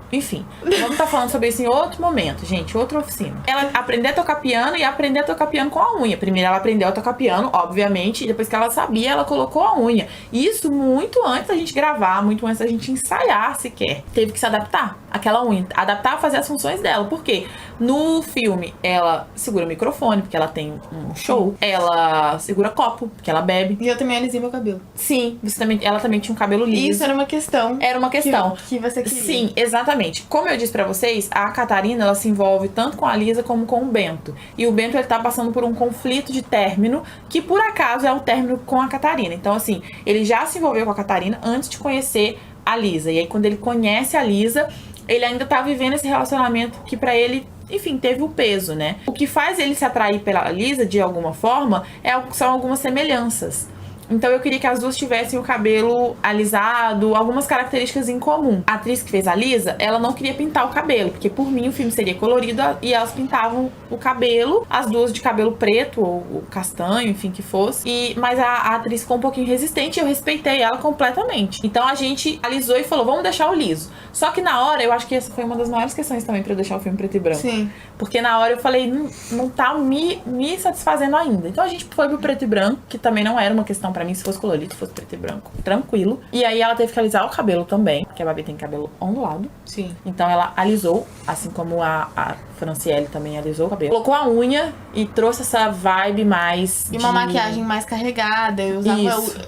Enfim, vamos estar falando sobre isso em outro momento, gente, outra oficina. Ela aprender a tocar piano e aprender a tocar piano com a unha. Primeiro ela aprendeu a tocar piano, obviamente, e depois que ela sabia, ela colocou a unha. Isso muito antes da gente gravar, muito antes da gente ensaiar sequer. Teve que se adaptar àquela unha, adaptar a fazer as funções dela. Por quê? No filme, ela segura o microfone, porque ela tem um show. Ela segura copo, porque ela bebe. E eu também alisei meu cabelo. Sim, ela também tinha um cabelo liso. Isso era uma questão. Era uma questão. Que você queria. Sim, exatamente. Como eu disse pra vocês, a Catarina, ela se envolve tanto com a Lisa como com o Bento. E o Bento, ele tá passando por um conflito de término, que por acaso é o término com a Catarina. Então, assim, ele já se envolveu com a Catarina antes de conhecer a Lisa. E aí, quando ele conhece a Lisa, ele ainda tá vivendo esse relacionamento que pra ele... Enfim, teve o peso, né? O que faz ele se atrair pela Lisa, de alguma forma, são algumas semelhanças. Então eu queria que as duas tivessem o cabelo alisado, algumas características em comum. A atriz que fez a Lisa, ela não queria pintar o cabelo, porque por mim o filme seria colorido e elas pintavam o cabelo, as duas de cabelo preto ou castanho, enfim, que fosse. Mas a atriz ficou um pouquinho resistente e eu respeitei ela completamente. Então a gente alisou e falou, vamos deixar o liso. Só que na hora, eu acho que essa foi uma das maiores questões também pra eu deixar o filme preto e branco. Sim. Porque na hora eu falei, não tá me satisfazendo ainda. Então a gente foi pro preto e branco, que também não era uma questão pra mim, se fosse colorido, se fosse preto e branco, tranquilo. E aí ela teve que alisar o cabelo também, porque a Babi tem cabelo ondulado. Sim. Então ela alisou, assim como a Franciele também alisou o cabelo. Colocou a unha e trouxe essa vibe mais E uma maquiagem mais carregada.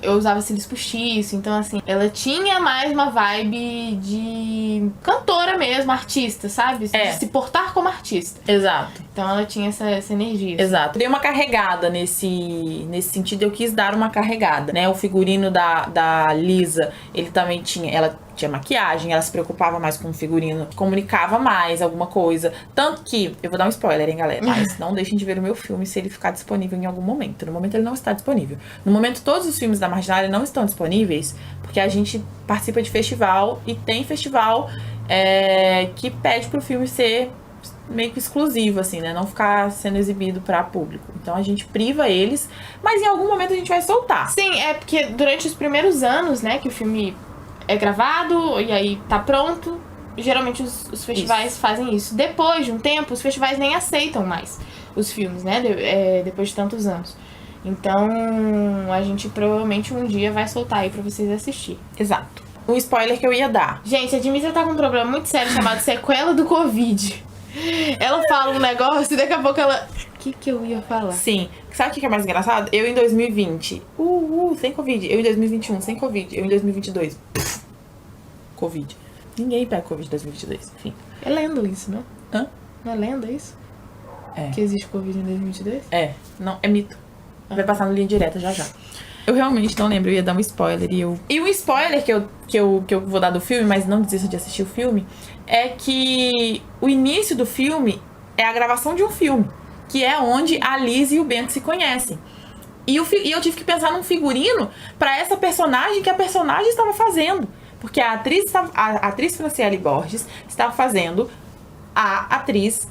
Eu usava cílios postiços. Então, assim, ela tinha mais uma vibe de cantora mesmo, artista, sabe? De se portar como artista. Exato. Então ela tinha essa energia. Exato. Dei uma carregada nesse sentido, eu quis dar uma carregada, né? O figurino da Lisa, ele também ela tinha maquiagem, ela se preocupava mais com o figurino, comunicava mais alguma coisa. Tanto que, eu vou dar um spoiler, hein, galera? Mas não deixem de ver o meu filme se ele ficar disponível em algum momento. No momento ele não está disponível. No momento todos os filmes da Marginália não estão disponíveis, porque a gente participa de festival e tem festival que pede pro filme ser meio que exclusivo, assim, né? Não ficar sendo exibido pra público. Então a gente priva eles, mas em algum momento a gente vai soltar. Sim, é porque durante os primeiros anos, né, que o filme é gravado e aí tá pronto, geralmente os festivais fazem isso. Depois de um tempo, os festivais nem aceitam mais os filmes, né? Depois de tantos anos. Então, a gente provavelmente um dia vai soltar aí pra vocês assistirem. Exato. Um spoiler que eu ia dar. Gente, a Dimitra tá com um problema muito sério chamado sequela do Covid. Ela fala um negócio e daqui a pouco ela... O que eu ia falar? Sim. Sabe o que é mais engraçado? Eu em 2020, sem Covid. Eu em 2021, sem Covid. Eu em 2022, Covid. Ninguém pega Covid em 2022, enfim. É lenda isso, né? Hã? Não é lenda isso? É. Que existe Covid em 2022? Não, é mito. Vai passar no linha direta já. Eu realmente não lembro, eu ia dar um spoiler E um spoiler que eu vou dar do filme, mas não desista de assistir o filme, é que o início do filme é a gravação de um filme, que é onde a Liz e o Bento se conhecem. E eu tive que pensar num figurino pra essa personagem que a personagem estava fazendo. Porque a atriz Franciele Borges estava fazendo a atriz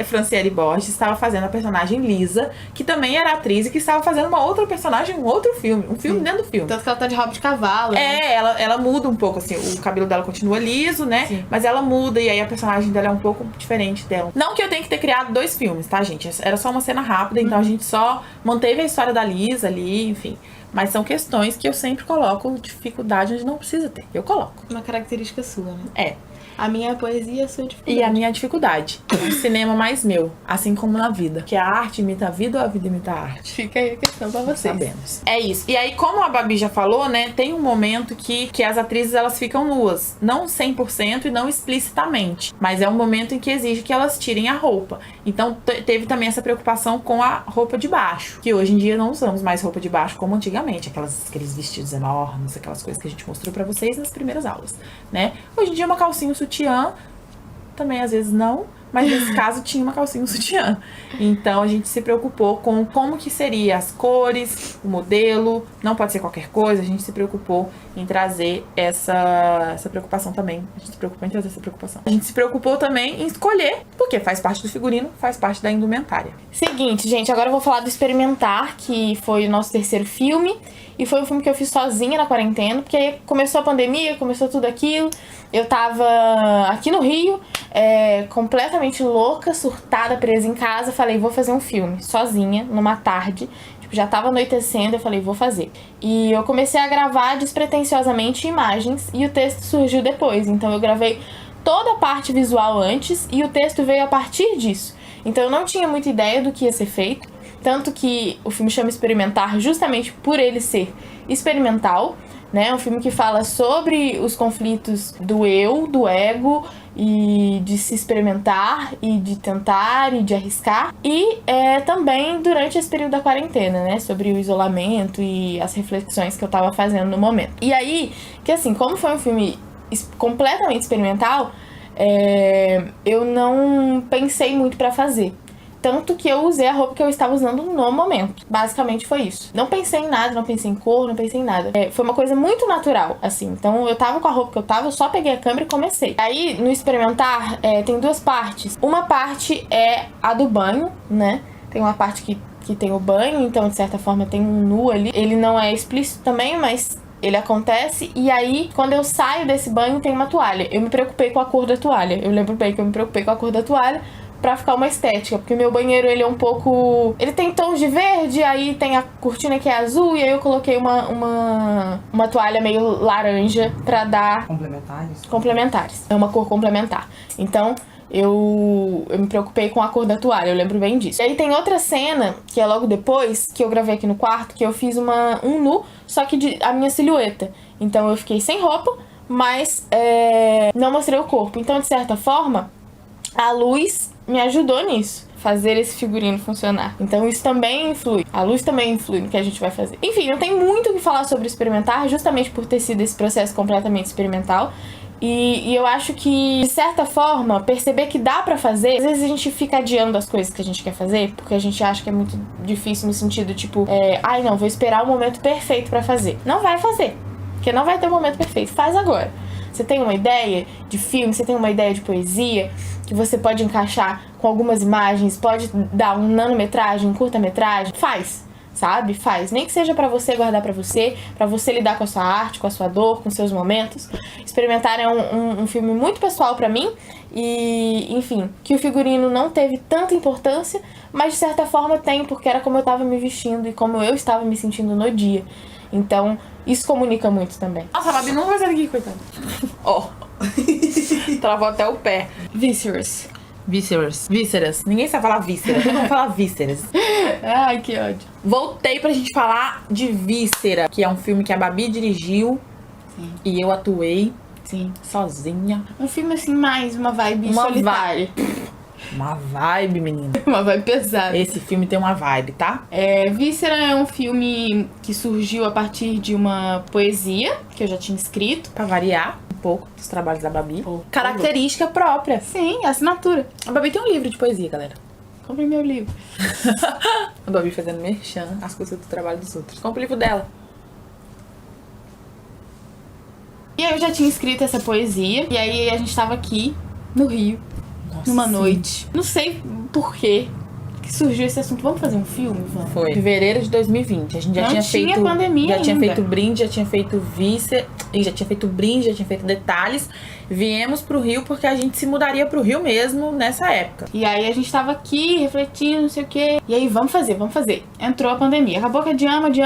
Franciele Borges estava fazendo a personagem Lisa, que também era atriz e que estava fazendo uma outra personagem, um outro filme. Um filme dentro do filme. Tanto que ela tá de rabo de cavalo. Né? Ela muda um pouco, assim. O cabelo dela continua liso, né? Sim. Mas ela muda e aí a personagem dela é um pouco diferente dela. Não que eu tenha que ter criado 2 filmes, tá, gente? Era só uma cena rápida, então a gente só manteve a história da Lisa ali, enfim. Mas são questões que eu sempre coloco dificuldade onde não precisa ter. Eu coloco. Uma característica sua, né? A minha poesia é a sua dificuldade. E a minha dificuldade. Um cinema mais meu, assim como na vida. Que a arte imita a vida ou a vida imita a arte? Fica aí a questão pra vocês. Sabemos. É isso. E aí, como a Babi já falou, né, tem um momento que as atrizes, elas ficam nuas. Não 100% e não explicitamente. Mas é um momento em que exige que elas tirem a roupa. Então, teve também essa preocupação com a roupa de baixo. Que hoje em dia não usamos mais roupa de baixo como antigamente. Aqueles vestidos enormes, aquelas coisas que a gente mostrou pra vocês nas primeiras aulas, né? Hoje em dia, uma calcinha, um sutiã, também às vezes não. Mas nesse caso tinha uma calcinha e um sutiã. Então a gente se preocupou com como que seria as cores, o modelo. Não pode ser qualquer coisa. A gente se preocupou em trazer essa preocupação também. A gente se preocupou em trazer essa preocupação. A gente se preocupou também em escolher, porque faz parte do figurino, faz parte da indumentária. Seguinte, gente, agora eu vou falar do Experimentar, que foi o nosso terceiro filme. E foi um filme que eu fiz sozinha na quarentena, porque aí começou a pandemia, começou tudo aquilo. Eu tava aqui no Rio, completamente louca, surtada, presa em casa. Falei, vou fazer um filme, sozinha, numa tarde. Tipo, já tava anoitecendo, eu falei, vou fazer. E eu comecei a gravar despretensiosamente imagens, e o texto surgiu depois. Então eu gravei toda a parte visual antes, e o texto veio a partir disso. Então eu não tinha muita ideia do que ia ser feito. Tanto que o filme chama Experimentar justamente por ele ser experimental, né? É um filme que fala sobre os conflitos do eu, do ego, e de se experimentar, e de tentar, e de arriscar. E também durante esse período da quarentena, né? Sobre o isolamento e as reflexões que eu tava fazendo no momento. E aí, que assim, como foi um filme completamente experimental, eu não pensei muito pra fazer. Tanto que eu usei a roupa que eu estava usando no momento. Basicamente foi isso. Não pensei em nada, não pensei em cor, não pensei em nada. Foi uma coisa muito natural, assim. Então eu tava com a roupa que eu tava, eu só peguei a câmera e comecei. Aí, no Experimentar, tem duas partes. Uma parte é a do banho, né? Tem uma parte que tem o banho, então de certa forma tem um nu ali. Ele não é explícito também, mas ele acontece. E aí, quando eu saio desse banho, tem uma toalha. Eu me preocupei com a cor da toalha. Eu lembro bem que eu me preocupei com a cor da toalha pra ficar uma estética, porque meu banheiro, ele é um pouco... Ele tem tons de verde, aí tem a cortina que é azul, e aí eu coloquei uma toalha meio laranja pra dar... Complementares. É uma cor complementar. Então, eu me preocupei com a cor da toalha, eu lembro bem disso. E aí tem outra cena, que é logo depois, que eu gravei aqui no quarto, que eu fiz um nu, só que a minha silhueta. Então eu fiquei sem roupa, mas não mostrei o corpo. Então, de certa forma, a luz me ajudou nisso, fazer esse figurino funcionar. Então isso também influi, a luz também influi no que a gente vai fazer. Enfim, não tem muito o que falar sobre Experimentar, justamente por ter sido esse processo completamente experimental. E eu acho que, de certa forma, perceber que dá pra fazer, às vezes a gente fica adiando as coisas que a gente quer fazer, porque a gente acha que é muito difícil no sentido, tipo, ai não, vou esperar o momento perfeito pra fazer. Não vai fazer, porque não vai ter o momento perfeito, faz agora. Você tem uma ideia de filme, você tem uma ideia de poesia que você pode encaixar com algumas imagens, pode dar um nanometragem, um curta-metragem, faz, sabe? Faz. Nem que seja pra você guardar pra você lidar com a sua arte, com a sua dor, com seus momentos. Experimentar é um filme muito pessoal pra mim e, enfim, que o figurino não teve tanta importância, mas de certa forma tem, porque era como eu tava me vestindo e como eu estava me sentindo no dia. Então, isso comunica muito também. Nossa, a Babi não vai sair daqui, coitada. Ó. Travou até o pé. Vísceras. Ninguém sabe falar vísceras. Todo mundo fala vísceras. Ai, que ódio. Voltei pra gente falar de Víscera, que é um filme que a Babi dirigiu. Sim. E eu atuei. Sim. Sozinha. Um filme assim, mais uma vibe solitária. Uma vibe, menina. Uma vibe pesada. Esse filme tem uma vibe, tá? Víscera é um filme que surgiu a partir de uma poesia que eu já tinha escrito. Pra variar um pouco dos trabalhos da Babi. Característica própria. Sim, assinatura. A Babi tem um livro de poesia, galera. Comprei meu livro. A Babi fazendo merchan, as coisas do trabalho dos outros. Compre o livro dela. E aí eu já tinha escrito essa poesia. E aí a gente tava aqui, no Rio. Nossa, numa sim. noite. Não sei por quê que surgiu esse assunto. Vamos fazer um filme? Vamos. Foi. Fevereiro de 2020. A gente já tinha feito. Pandemia já ainda. tinha feito brinde, já tinha feito Víscera. Já tinha feito brinde, já tinha feito detalhes. Viemos pro Rio porque a gente se mudaria pro Rio mesmo nessa época. E aí a gente tava aqui refletindo, não sei o quê. E aí, vamos fazer. Entrou a pandemia. Acabou que adiamos.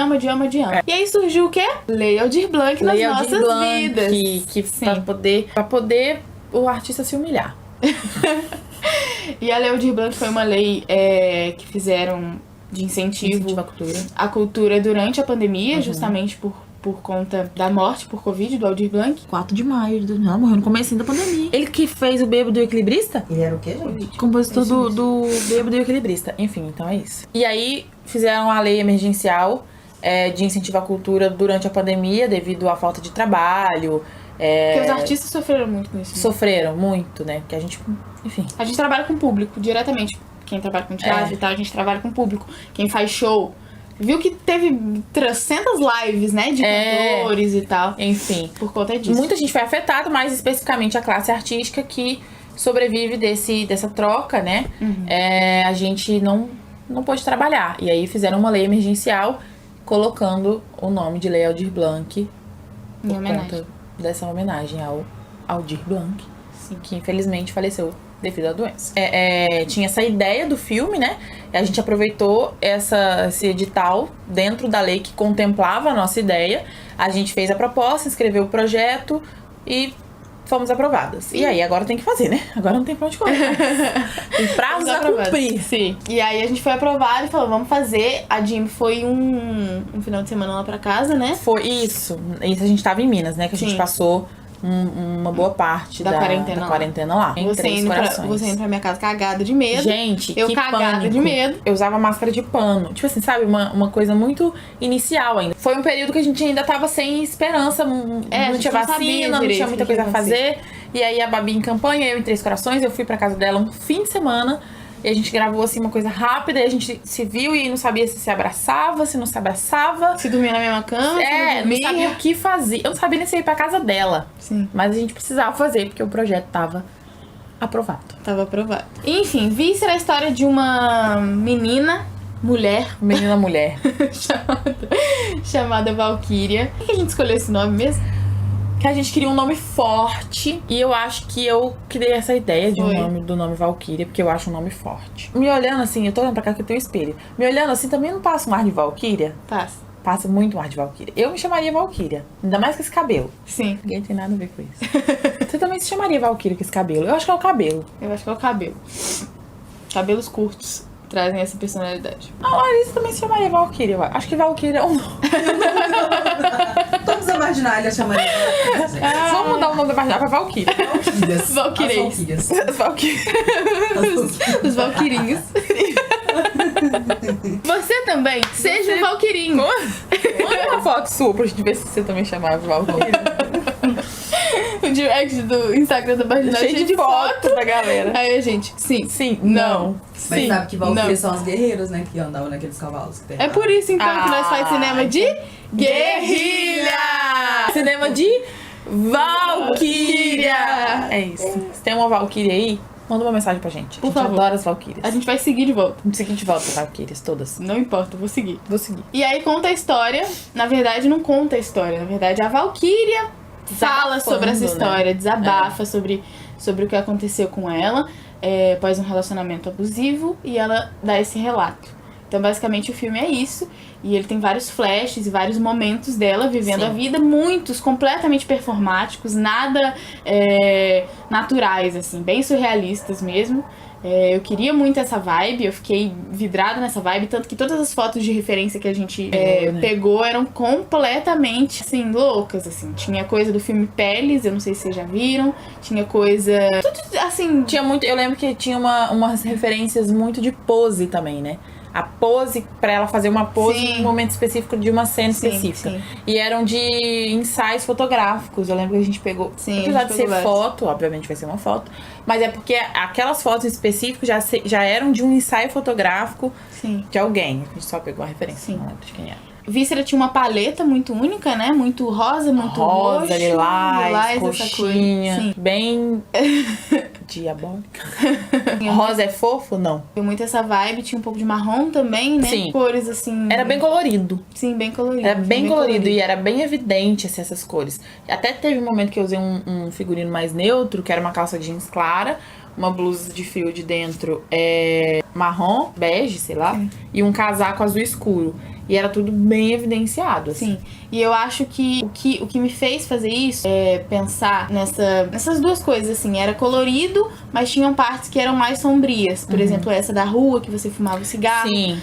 E aí surgiu o quê? Lei Aldir Blanc nas nossas vidas. Que pra poder o artista se humilhar. E a Lei Aldir Blanc foi uma lei que fizeram de incentivo à cultura durante a pandemia, justamente por conta da morte por Covid do Aldir Blanc. 4 de maio de 2009, morreu no comecinho da pandemia. Ele que fez o Bêbado e o Equilibrista? Ele era o quê, gente? Compositor do Bêbado e o Equilibrista. Enfim, então é isso. E aí fizeram a lei emergencial de incentivo à cultura durante a pandemia, devido à falta de trabalho. Porque os artistas sofreram muito com isso. Né? Sofreram muito, né? Porque a gente, enfim... A gente trabalha com público, diretamente. Quem trabalha com teatro e tal, a gente trabalha com público. Quem faz show... Viu que teve 300 lives, né? De cantores e tal. Enfim. Por conta disso. Muita gente foi afetada, mas especificamente a classe artística que sobrevive dessa troca, né? A gente não pôde trabalhar. E aí fizeram uma lei emergencial colocando o nome de Lei Aldir Blanc Em homenagem. Dessa homenagem ao Aldir Blanc, Sim. que infelizmente faleceu devido à doença. Tinha essa ideia do filme, né? E a gente aproveitou esse edital dentro da lei que contemplava a nossa ideia. A gente fez a proposta, escreveu o projeto e fomos aprovadas. E aí, agora tem que fazer, né? Agora não tem pra onde correr. Tem prazos a cumprir. Sim. E aí a gente foi aprovado e falou, vamos fazer. A Jim foi um final de semana lá pra casa, né? Foi isso. Isso a gente tava em Minas, né? Que a gente Sim. passou uma boa parte da quarentena lá. Em Três Corações. Você indo pra minha casa cagada de medo. Gente, eu que cagada pânico. de medo. Eu usava máscara de pano. Tipo assim, sabe? Uma coisa muito inicial ainda. Foi um período que a gente ainda tava sem esperança. Não tinha vacina, não tinha muita coisa a fazer. E aí a Babi em campanha, eu em Três Corações. Eu fui pra casa dela um fim de semana. E a gente gravou assim uma coisa rápida. E a gente se viu e não sabia se abraçava, se não se abraçava. Se dormia na mesma cama, não sabia o que fazer. Eu não sabia nem se eu ia pra casa dela. Sim. Mas a gente precisava fazer, porque o projeto tava aprovado. Tava aprovado. Enfim, Víscera é a história de uma menina, mulher, chamada Valkyria. Por que a gente escolheu esse nome mesmo? Que a gente queria um nome forte. E eu acho que eu criei essa ideia do nome Valkyria, porque eu acho um nome forte. Me olhando assim, eu tô olhando pra cá que eu tenho um espelho. Me olhando assim, também não passa um ar de Valkyria? Passa. Passa muito um ar de Valkyria. Eu me chamaria Valkyria. Ainda mais com esse cabelo. Sim. Ninguém tem nada a ver com isso. Você também se chamaria Valkyria com esse cabelo? Eu acho que é o cabelo. Eu acho que é o cabelo. Cabelos curtos trazem essa personalidade. A Larissa também se chamaria Valkyria. Acho que Valkyria é um nome. Todos a marginalha chamaria. Vamos mudar o nome da marginal pra Valkyria. Valkyries. As Valkyrias. Os Valkyrinhos. Você também, seja um Valkyrinho. Manda uma foto sua pra gente ver se você também chamava Valkyria. O direct do Instagram da Marginal Cheio de foto da galera. Aí a gente, sim. Sim, não. Mas Sim, sabe que Valkyrias não. são as guerreiras, né? Que andavam naqueles cavalos que tem. É por isso então que nós faz cinema de guerrilha! Cinema de Valkyria! É isso. Se tem uma Valkyria aí, manda uma mensagem pra gente. Por a gente favor. adora as Valkyrias. A gente vai seguir de volta. Vamos seguir de volta as Valkyrias, todas. Não importa, eu vou seguir. Vou seguir. E aí conta a história. Na verdade, não conta a história. Na verdade, a Valkyria fala sobre essa história, né? desabafa sobre o que aconteceu com ela após um relacionamento abusivo, e ela dá esse relato. Então, basicamente, o filme é isso. E ele tem vários flashes e vários momentos dela vivendo Sim. a vida, muitos completamente performáticos, nada naturais, assim, bem surrealistas mesmo. Eu queria muito essa vibe, eu fiquei vidrada nessa vibe, tanto que todas as fotos de referência que a gente pegou eram completamente, assim, loucas, assim. Tinha coisa do filme Peles, eu não sei se vocês já viram, tinha coisa... Tudo, assim... Tinha muito... Eu lembro que tinha umas referências muito de pose também, né? A pose, pra ela fazer uma pose Sim. em um momento específico de uma cena Sim, específica. sim. E eram de ensaios fotográficos. Eu lembro que a gente pegou... Sim, apesar a gente de ser pegou foto, obviamente vai ser uma foto. Mas é porque aquelas fotos específicas já eram de um ensaio fotográfico Sim. de alguém. A gente só pegou a referência, Sim. não lembro de quem era. Víscera tinha uma paleta muito única, né? Muito rosa, muito roxo. Lilás, essa coisa. coxinha, Sim. bem diabólica. Rosa é fofo? Não. Tem muito essa vibe, tinha um pouco de marrom também, né? Sim. Cores assim... Era bem colorido. Sim, bem colorido. Era bem colorido e era bem evidente assim, essas cores. Até teve um momento que eu usei um figurino mais neutro, que era uma calça jeans clara, uma blusa de frio de dentro marrom, bege, sei lá, e um casaco azul escuro. E era tudo bem evidenciado, assim. Sim, e eu acho que o que me fez fazer isso é pensar nessas duas coisas, assim. Era colorido, mas tinham partes que eram mais sombrias. Por exemplo, essa da rua, que você fumava o cigarro. Sim.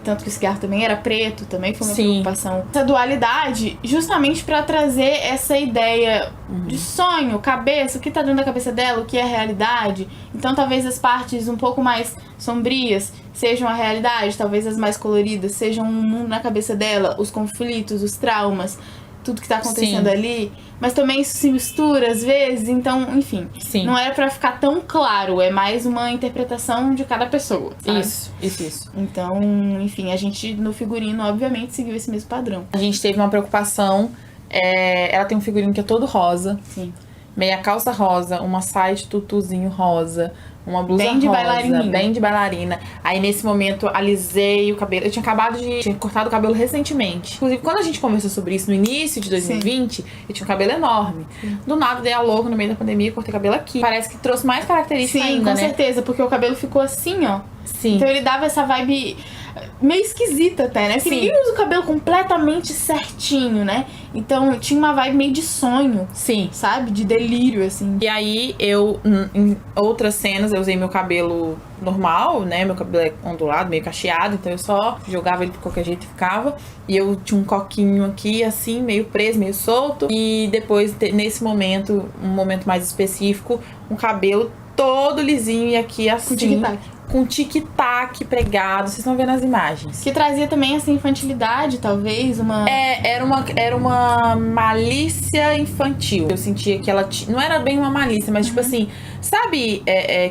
Tanto que o cigarro também era preto, também foi uma Sim. preocupação. Essa dualidade, justamente pra trazer essa ideia de sonho, cabeça, o que tá dentro da cabeça dela, o que é a realidade. Então talvez as partes um pouco mais sombrias sejam a realidade, talvez as mais coloridas sejam um mundo na cabeça dela, os conflitos, os traumas, tudo que tá acontecendo Sim. ali. Mas também isso se mistura às vezes, então, enfim. Sim. Não era pra ficar tão claro, é mais uma interpretação de cada pessoa, sabe? Isso. Então, enfim, a gente no figurino, obviamente, seguiu esse mesmo padrão. A gente teve uma preocupação. Ela tem um figurino que é todo rosa. Sim. Meia calça rosa, uma saia de tutuzinho rosa, uma blusa Bem de rosa, bailarininha. bem de bailarina. Aí nesse momento alisei o cabelo. Eu tinha cortado o cabelo recentemente. Inclusive, quando a gente conversou sobre isso no início de 2020, eu tinha um cabelo enorme. Do nada dei a louca no meio da pandemia, cortei o cabelo aqui. Parece que trouxe mais característica Sim, ainda, com né? certeza, porque o cabelo ficou assim, ó. Sim. Então ele dava essa vibe meio esquisita até, né? Porque Sim. ninguém usa o cabelo completamente certinho, né? Então tinha uma vibe meio de sonho, Sim. sabe? De delírio, assim. E aí eu, em outras cenas, eu usei meu cabelo normal, né? Meu cabelo é ondulado, meio cacheado, então eu só jogava ele de qualquer jeito e ficava. E eu tinha um coquinho aqui, assim, meio preso, meio solto. E depois, nesse momento, um momento mais específico, um cabelo todo lisinho e aqui assim. Com tic-tac. Com tic-tac pregado. Vocês estão vendo as imagens. Que trazia também essa infantilidade, talvez, uma... Era uma malícia infantil. Eu sentia que ela não era bem uma malícia, mas tipo assim, sabe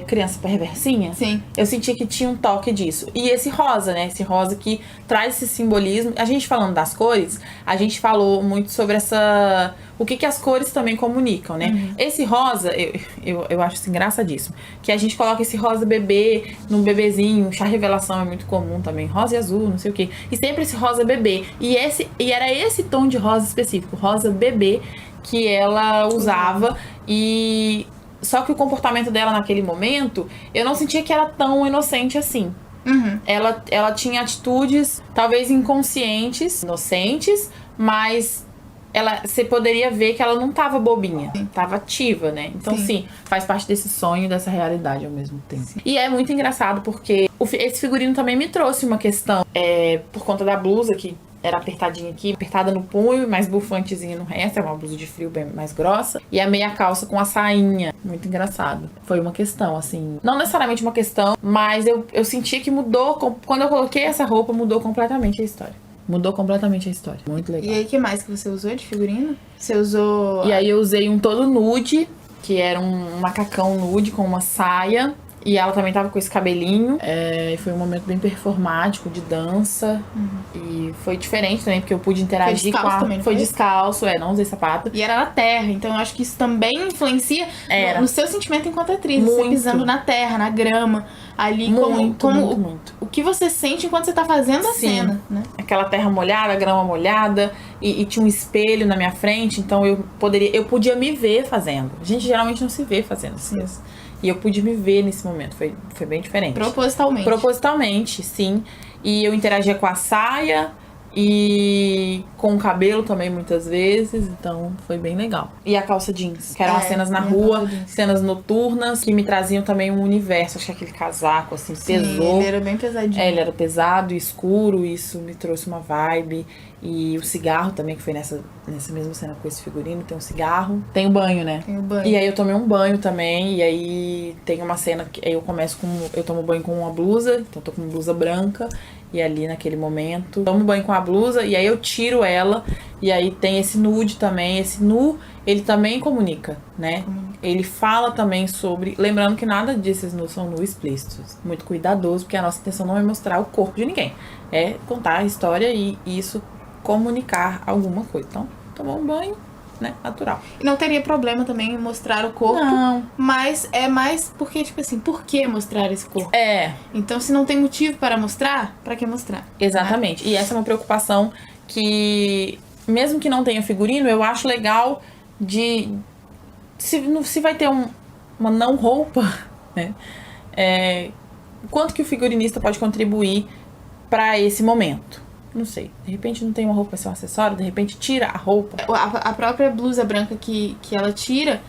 criança perversinha? Sim. Eu sentia que tinha um toque disso. E esse rosa, né? Esse rosa que traz esse simbolismo. A gente falando das cores, a gente falou muito sobre o que as cores também comunicam, né? Esse rosa, eu acho isso engraçadíssimo. Que a gente coloca esse rosa bebê num bebezinho. Chá revelação é muito comum também. Rosa e azul, não sei o quê. E sempre esse rosa bebê. E era esse tom de rosa específico, rosa bebê, que ela usava. E só que o comportamento dela naquele momento, eu não sentia que era tão inocente assim. Ela tinha atitudes talvez inconscientes, inocentes, mas você poderia ver que ela não tava bobinha, tava ativa, né? Então, sim, faz parte desse sonho e dessa realidade ao mesmo tempo. Sim. E é muito engraçado porque esse figurino também me trouxe uma questão, por conta da blusa que era apertadinha aqui, apertada no punho, mais bufantezinha no resto, é uma blusa de frio bem mais grossa, e a meia calça com a sainha, muito engraçado. Foi uma questão, assim, não necessariamente uma questão, mas eu senti que mudou, quando eu coloquei essa roupa, mudou completamente a história. Mudou completamente a história. Muito legal. E aí, o que mais que você usou de figurino? Você usou... E aí eu usei um todo nude, que era um macacão nude com uma saia. E ela também tava com esse cabelinho. Foi um momento bem performático, de dança. E foi diferente também, porque eu pude interagir descalço com a... também, não Foi foi? descalço, não usei sapato. E era na terra, então eu acho que isso também influencia Era. no seu sentimento enquanto atriz. Você Muito. pisando na terra, na grama, ali, Muito. o que você sente enquanto você tá fazendo a Sim. cena, né? Aquela terra molhada, grama molhada. E tinha um espelho na minha frente, então eu podia me ver fazendo. A gente geralmente não se vê fazendo essas coisas. E eu pude me ver nesse momento, foi bem diferente. Propositalmente. Propositalmente, sim. E eu interagia com a saia e com o cabelo também muitas vezes, então foi bem legal. E a calça jeans, que eram as cenas na e a rua, calça jeans. cenas noturnas, que me traziam também um universo. Acho que aquele casaco, assim, pesou. Ele era bem pesadinho. Ele era pesado e escuro, isso me trouxe uma vibe. E o cigarro também, que foi nessa mesma cena com esse figurino, tem um cigarro. Tem o banho, né? Tem o banho. E aí eu tomei um banho também, e aí tem uma cena que eu tomo banho com uma blusa, então eu tô com uma blusa branca, e ali naquele momento, tomo banho com a blusa, e aí eu tiro ela, e aí tem esse nude também, esse nu, ele também comunica, né? Ele fala também sobre, lembrando que nada desses nus são nus explícitos, muito cuidadoso, porque a nossa intenção não é mostrar o corpo de ninguém, é contar a história e isso comunicar alguma coisa. Então, tomou um banho, né, natural. E não teria problema também em mostrar o corpo. Não. Mas é mais porque, tipo assim, por que mostrar esse corpo? Então, se não tem motivo para mostrar, pra que mostrar? Exatamente. E essa é uma preocupação que, mesmo que não tenha figurino, eu acho legal de... Se vai ter uma não roupa, né? Quanto que o figurinista pode contribuir para esse momento, Não sei. De repente não tem uma roupa pra ser um acessório, de repente tira a roupa. A própria blusa branca que ela tira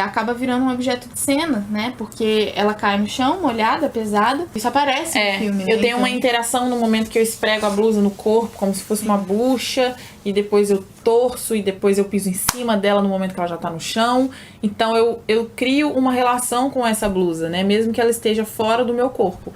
acaba virando um objeto de cena, né? Porque ela cai no chão, molhada, pesada. Isso aparece no filme, né? Eu tenho Então, uma interação no momento que eu esprego a blusa no corpo, como se fosse uma bucha, e depois eu torço, e depois eu piso em cima dela no momento que ela já tá no chão. Então eu crio uma relação com essa blusa, né? Mesmo que ela esteja fora do meu corpo.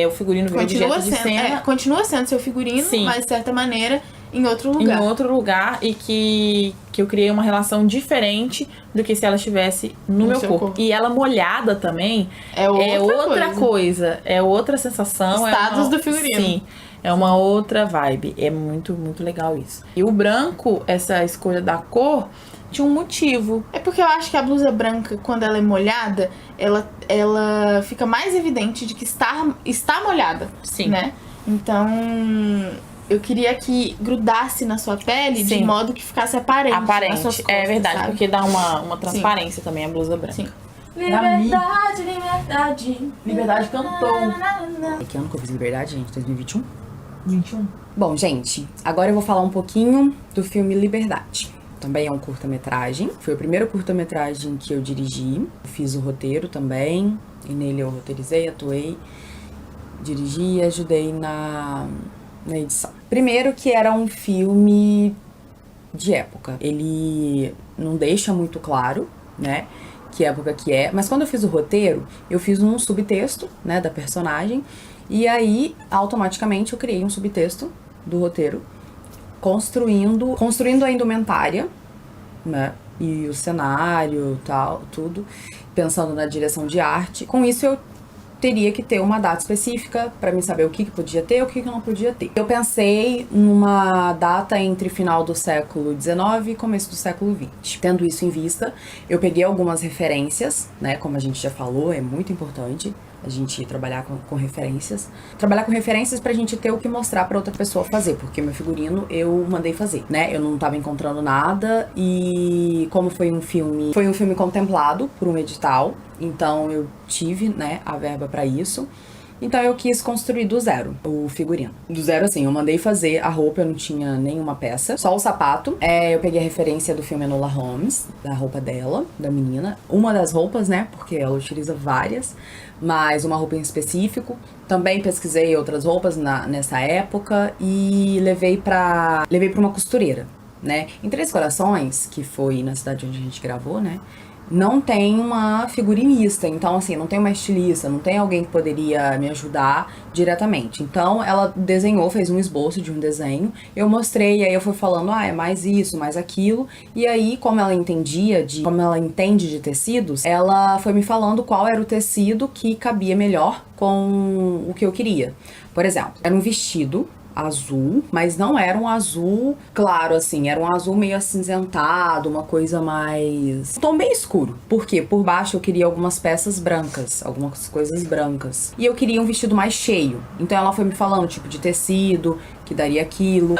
O figurino vira objeto de cena. Continua sendo seu figurino, Sim. mas de certa maneira em outro lugar. Em outro lugar, e que eu criei uma relação diferente do que se ela estivesse no meu seu corpo. E ela molhada também É outra coisa. É outra sensação. Status do figurino. Sim, é uma outra vibe. É muito, muito legal isso. E o branco, essa escolha da cor, tinha um motivo. É porque eu acho que a blusa branca, quando ela é molhada, ela fica mais evidente de que está molhada. Sim. Né? Então, eu queria que grudasse na sua pele de Sim. modo que ficasse aparente. Nas suas costas, É verdade, sabe? porque dá uma transparência também a blusa branca. Sim. Liberdade, liberdade. Liberdade cantou. Que ano que eu fiz Liberdade, gente? 2021? 21. Bom, gente, agora eu vou falar um pouquinho do filme Liberdade. Também é um curta-metragem. Foi o primeiro curta-metragem que eu dirigi. Fiz o roteiro também. E nele eu roteirizei, atuei, dirigi e ajudei na edição. Primeiro que era um filme de época. Ele não deixa muito claro, né, que época que é. Mas quando eu fiz o roteiro, eu fiz um subtexto, né, da personagem. E aí, automaticamente, eu criei um subtexto do roteiro, construindo a indumentária, né, e o cenário, tal, tudo, pensando na direção de arte. Com isso, eu teria que ter uma data específica pra mim saber o que podia ter e o que não podia ter. Eu pensei numa data entre final do século XIX e começo do século XX. Tendo isso em vista, eu peguei algumas referências, né, como a gente já falou, é muito importante a gente trabalhar com referências. Trabalhar com referências pra gente ter o que mostrar pra outra pessoa fazer, porque meu figurino eu mandei fazer, né? Eu não tava encontrando nada e como foi um filme contemplado por um edital, então eu tive, né, a verba pra isso. Então eu quis construir do zero o figurino. Do zero, assim, eu mandei fazer a roupa, eu não tinha nenhuma peça, só o sapato. Eu peguei a referência do filme Enola Holmes, da roupa dela, da menina. Uma das roupas, né, porque ela utiliza várias, mas uma roupa em específico. Também pesquisei outras roupas nessa época e levei pra uma costureira, né. Em Três Corações, que foi na cidade onde a gente gravou, né, não tem uma figurinista, então assim, não tem uma estilista, não tem alguém que poderia me ajudar diretamente. Então ela desenhou, fez um esboço de um desenho, eu mostrei, e aí eu fui falando, é mais isso, mais aquilo, e aí como ela entende de tecidos, ela foi me falando qual era o tecido que cabia melhor com o que eu queria. Por exemplo, era um vestido azul, mas não era um azul claro, assim, era um azul meio acinzentado, uma coisa mais... um tom bem escuro. Por quê? Por baixo eu queria algumas peças brancas, algumas coisas brancas. E eu queria um vestido mais cheio. Então ela foi me falando o tipo de tecido, que daria aquilo.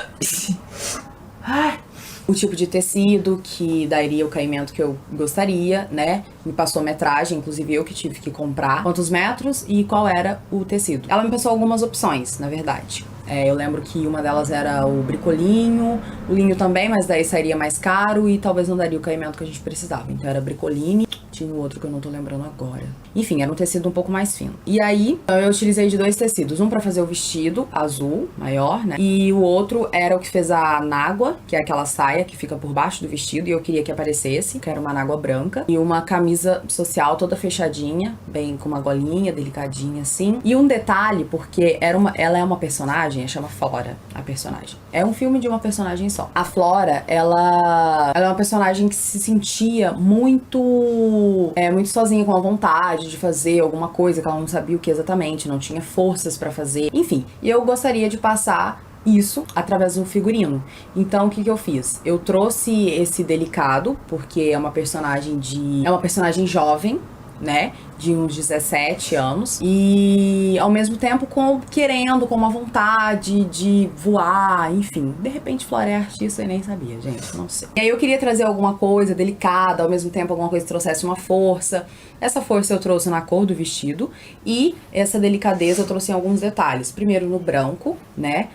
O tipo de tecido que daria o caimento que eu gostaria, né? Me passou metragem, inclusive eu que tive que comprar quantos metros e qual era o tecido. Ela me passou algumas opções, na verdade. Eu lembro que uma delas era o bricolinho, o linho também, mas daí sairia mais caro e talvez não daria o caimento que a gente precisava. Então era bricoline, tinha o outro que eu não tô lembrando agora. Enfim, era um tecido um pouco mais fino. E aí, eu utilizei de 2 tecidos. Um pra fazer o vestido azul, maior, né? E o outro era o que fez a nágua, que é aquela saia que fica por baixo do vestido. E eu queria que aparecesse, que era uma nágua branca. E uma camisa social toda fechadinha, bem com uma golinha, delicadinha assim. E um detalhe, porque ela é uma personagem, chama Flora, a personagem. É um filme de uma personagem só. A Flora, ela é uma personagem que se sentia muito sozinha, com a vontade de fazer alguma coisa que ela não sabia o que exatamente, não tinha forças pra fazer. Enfim, e eu gostaria de passar isso através do figurino. Então, o que eu fiz? Eu trouxe esse delicado, porque é uma personagem jovem, né, de uns 17 anos, e ao mesmo tempo com uma vontade de voar, enfim. De repente Flora é artista e nem sabia, gente, não sei. E aí eu queria trazer alguma coisa delicada, ao mesmo tempo alguma coisa que trouxesse uma força. Essa força eu trouxe na cor do vestido, e essa delicadeza eu trouxe em alguns detalhes. Primeiro no branco, né,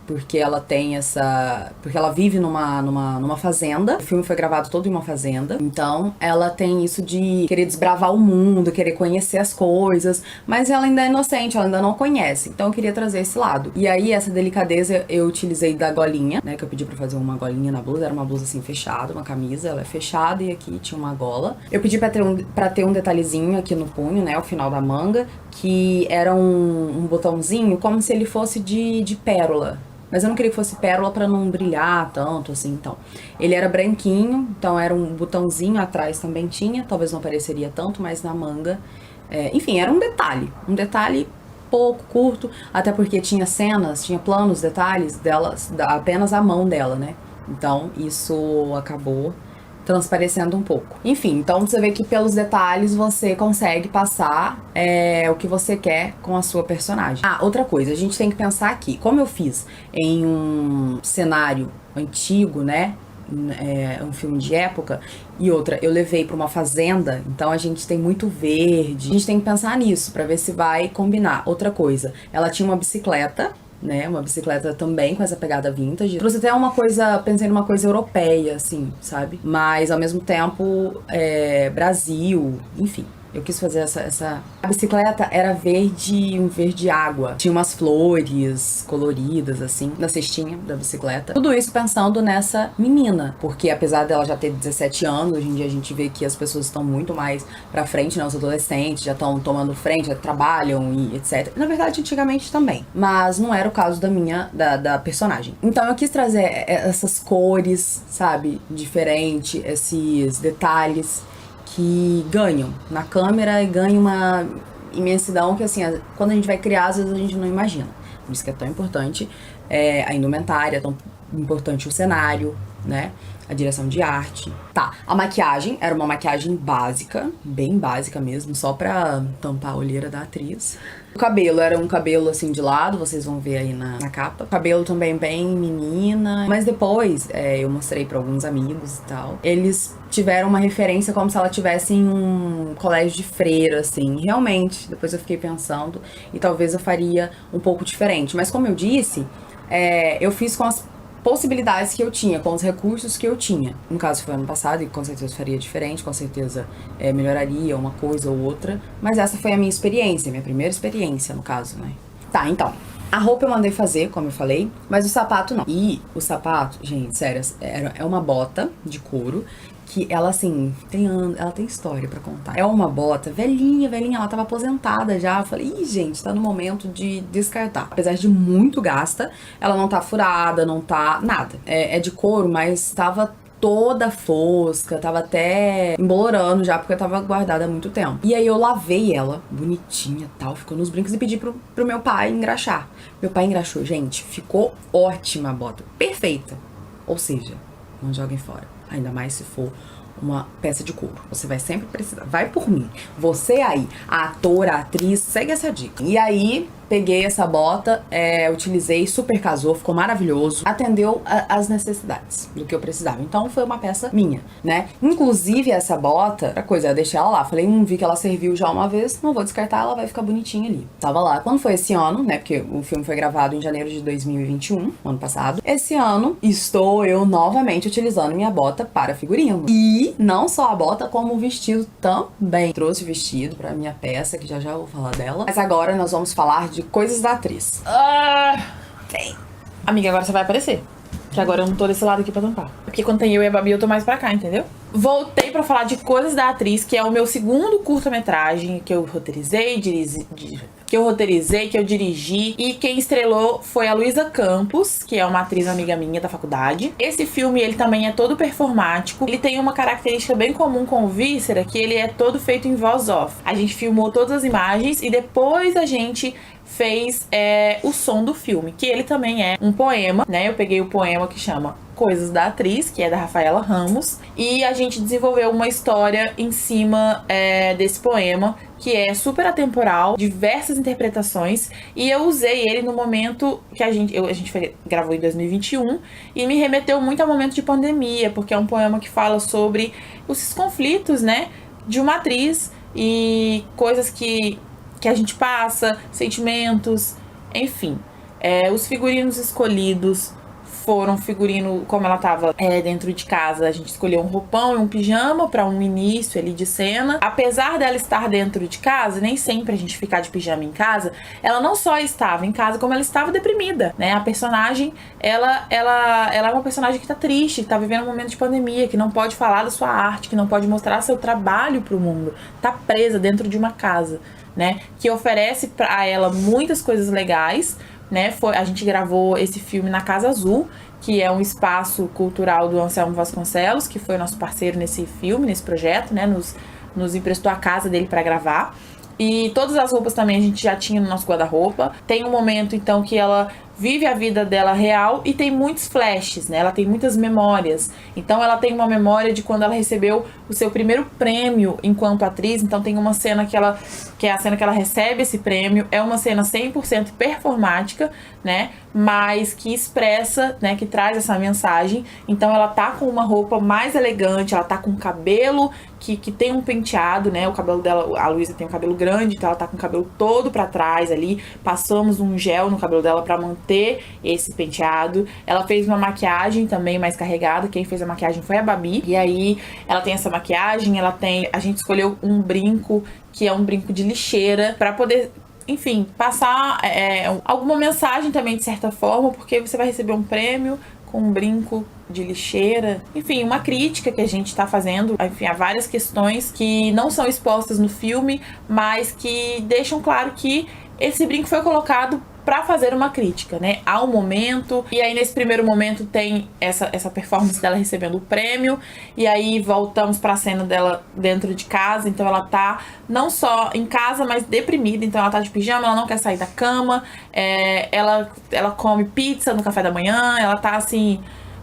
porque ela tem essa... Porque ela vive numa fazenda. O filme foi gravado todo em uma fazenda. Então, ela tem isso de querer desbravar o mundo, querer conhecer as coisas. Mas ela ainda é inocente, ela ainda não conhece. Então, eu queria trazer esse lado. E aí, essa delicadeza eu utilizei da golinha, né? Que eu pedi pra fazer uma golinha na blusa. Era uma blusa assim, fechada, uma camisa. Ela é fechada e aqui tinha uma gola. Eu pedi pra ter um detalhezinho aqui no punho, né? Ao final da manga. Que era um botãozinho como se ele fosse de pérola. Mas eu não queria que fosse pérola pra não brilhar tanto, assim, então. Ele era branquinho, então era um botãozinho atrás também tinha. Talvez não apareceria tanto, mas na manga... enfim, era um detalhe pouco, curto. Até porque tinha cenas, tinha planos, detalhes delas, apenas a mão dela, né? Então, isso acabou transparecendo um pouco. Enfim, então você vê que pelos detalhes você consegue passar o que você quer com a sua personagem. Ah, outra coisa, a gente tem que pensar aqui, como eu fiz em um cenário antigo, né? Um filme de época, e outra, eu levei pra uma fazenda, então a gente tem muito verde. A gente tem que pensar nisso pra ver se vai combinar. Outra coisa, ela tinha uma bicicleta, né, uma bicicleta também com essa pegada vintage. Trouxe até pensei numa coisa europeia, assim, sabe? Mas, ao mesmo tempo, Brasil, enfim. Eu quis fazer essa... A bicicleta era verde, um verde água. Tinha umas flores coloridas, assim, na cestinha da bicicleta. Tudo isso pensando nessa menina. Porque apesar dela já ter 17 anos, hoje em dia a gente vê que as pessoas estão muito mais pra frente, né? Os adolescentes já estão tomando frente, já trabalham e etc. Na verdade, antigamente também. Mas não era o caso da personagem. Então eu quis trazer essas cores, sabe? Diferente, esses detalhes que ganham na câmera e ganham uma imensidão que, assim, quando a gente vai criar, às vezes a gente não imagina. Por isso que é tão importante a indumentária, tão importante o cenário, né? A direção de arte. Tá, a maquiagem era uma maquiagem básica, bem básica mesmo, só pra tampar a olheira da atriz. O cabelo era um cabelo assim de lado, vocês vão ver aí na capa. O cabelo também bem menina. Mas depois, eu mostrei pra alguns amigos e tal. Eles tiveram uma referência como se ela tivesse em um colégio de freira, assim. Realmente, depois eu fiquei pensando e talvez eu faria um pouco diferente. Mas como eu disse, eu fiz com as possibilidades que eu tinha, com os recursos que eu tinha. No caso foi ano passado e com certeza faria diferente, com certeza melhoraria uma coisa ou outra, mas essa foi a minha experiência, minha primeira experiência no caso, né? Tá, então, a roupa eu mandei fazer, como eu falei, mas o sapato não. E o sapato, gente, sério, é uma bota de couro que ela, assim, ela tem história pra contar. É uma bota velhinha, ela tava aposentada já. Eu falei, ih, gente, tá no momento de descartar. Apesar de muito gasta, ela não tá furada, não tá nada. É de couro, mas tava toda fosca, tava até embolorando já, porque eu tava guardada há muito tempo. E aí eu lavei ela, bonitinha e tal, ficou nos brincos e pedi pro meu pai engraxar. Meu pai engraxou, gente, ficou ótima a bota, perfeita. Ou seja, não joguem fora. Ainda mais se for uma peça de couro. Você vai sempre precisar. Vai por mim. Você aí, a atora, a atriz, segue essa dica. E aí, peguei essa bota, utilizei, super casou, ficou maravilhoso. Atendeu as necessidades do que eu precisava. Então, foi uma peça minha, né? Inclusive, essa bota, outra coisa, eu deixei ela lá. Falei, vi que ela serviu já uma vez, não vou descartar, ela vai ficar bonitinha ali. Tava lá. Quando foi esse ano, né? Porque o filme foi gravado em janeiro de 2021, ano passado. Esse ano, estou eu novamente utilizando minha bota para figurino. E não só a bota, como o vestido também. Trouxe o vestido pra minha peça, que já vou falar dela. Mas agora nós vamos falar de coisas da atriz. Tem. Amiga, agora você vai aparecer. Que agora eu não tô desse lado aqui pra tampar. Porque quando tem eu e a Babi, eu tô mais pra cá, entendeu? Voltei pra falar de coisas da atriz, que é o meu segundo curta-metragem que eu roteirizei, que eu dirigi. E quem estrelou foi a Luísa Campos, que é uma atriz amiga minha da faculdade. Esse filme, ele também é todo performático. Ele tem uma característica bem comum com o Víscera, que ele é todo feito em voz off. A gente filmou todas as imagens e depois a gente fez o som do filme, que ele também é um poema, né? Eu peguei o poema que chama Coisas da Atriz, que é da Rafaela Ramos, e a gente desenvolveu uma história em cima desse poema, que é super atemporal, diversas interpretações, e eu usei ele no momento que a gente gravou em 2021, e me remeteu muito ao momento de pandemia, porque é um poema que fala sobre os conflitos, né, de uma atriz e coisas que a gente passa, sentimentos, enfim. Os figurinos escolhidos foram figurino, como ela tava dentro de casa, a gente escolheu um roupão e um pijama para um início ali de cena. Apesar dela estar dentro de casa, nem sempre a gente ficar de pijama em casa, ela não só estava em casa, como ela estava deprimida, né? A personagem, ela é uma personagem que tá triste, que tá vivendo um momento de pandemia, que não pode falar da sua arte, que não pode mostrar seu trabalho pro mundo, tá presa dentro de uma casa, né? Que oferece pra ela muitas coisas legais, né? A gente gravou esse filme na Casa Azul, que é um espaço cultural do Anselmo Vasconcelos, que foi nosso parceiro nesse filme, nesse projeto, né? Nos emprestou a casa dele para gravar. E todas as roupas também a gente já tinha no nosso guarda-roupa. Tem um momento, então, que ela vive a vida dela real e tem muitos flashes, né? Ela tem muitas memórias. Então ela tem uma memória de quando ela recebeu o seu primeiro prêmio enquanto atriz. Então tem uma cena que é a cena que ela recebe esse prêmio. É uma cena 100% performática, né? Mas que expressa, né? Que traz essa mensagem. Então ela tá com uma roupa mais elegante, ela tá com um cabelo que tem um penteado, né? O cabelo dela, a Luísa tem um cabelo grande, então ela tá com o cabelo todo pra trás ali. Passamos um gel no cabelo dela pra manter esse penteado. Ela fez uma maquiagem também mais carregada. Quem fez a maquiagem foi a Babi. E aí ela tem essa maquiagem, a gente escolheu um brinco que é um brinco de lixeira pra poder, enfim, passar alguma mensagem também de certa forma, porque você vai receber um prêmio com um brinco de lixeira. Enfim, uma crítica que a gente tá fazendo, enfim, há várias questões que não são expostas no filme, mas que deixam claro que esse brinco foi colocado pra fazer uma crítica, né, ao momento. E aí nesse primeiro momento tem essa performance dela recebendo o prêmio, e aí voltamos pra cena dela dentro de casa. Então ela tá não só em casa, mas deprimida. Então ela tá de pijama, ela não quer sair da cama, ela come pizza no café da manhã, ela tá assim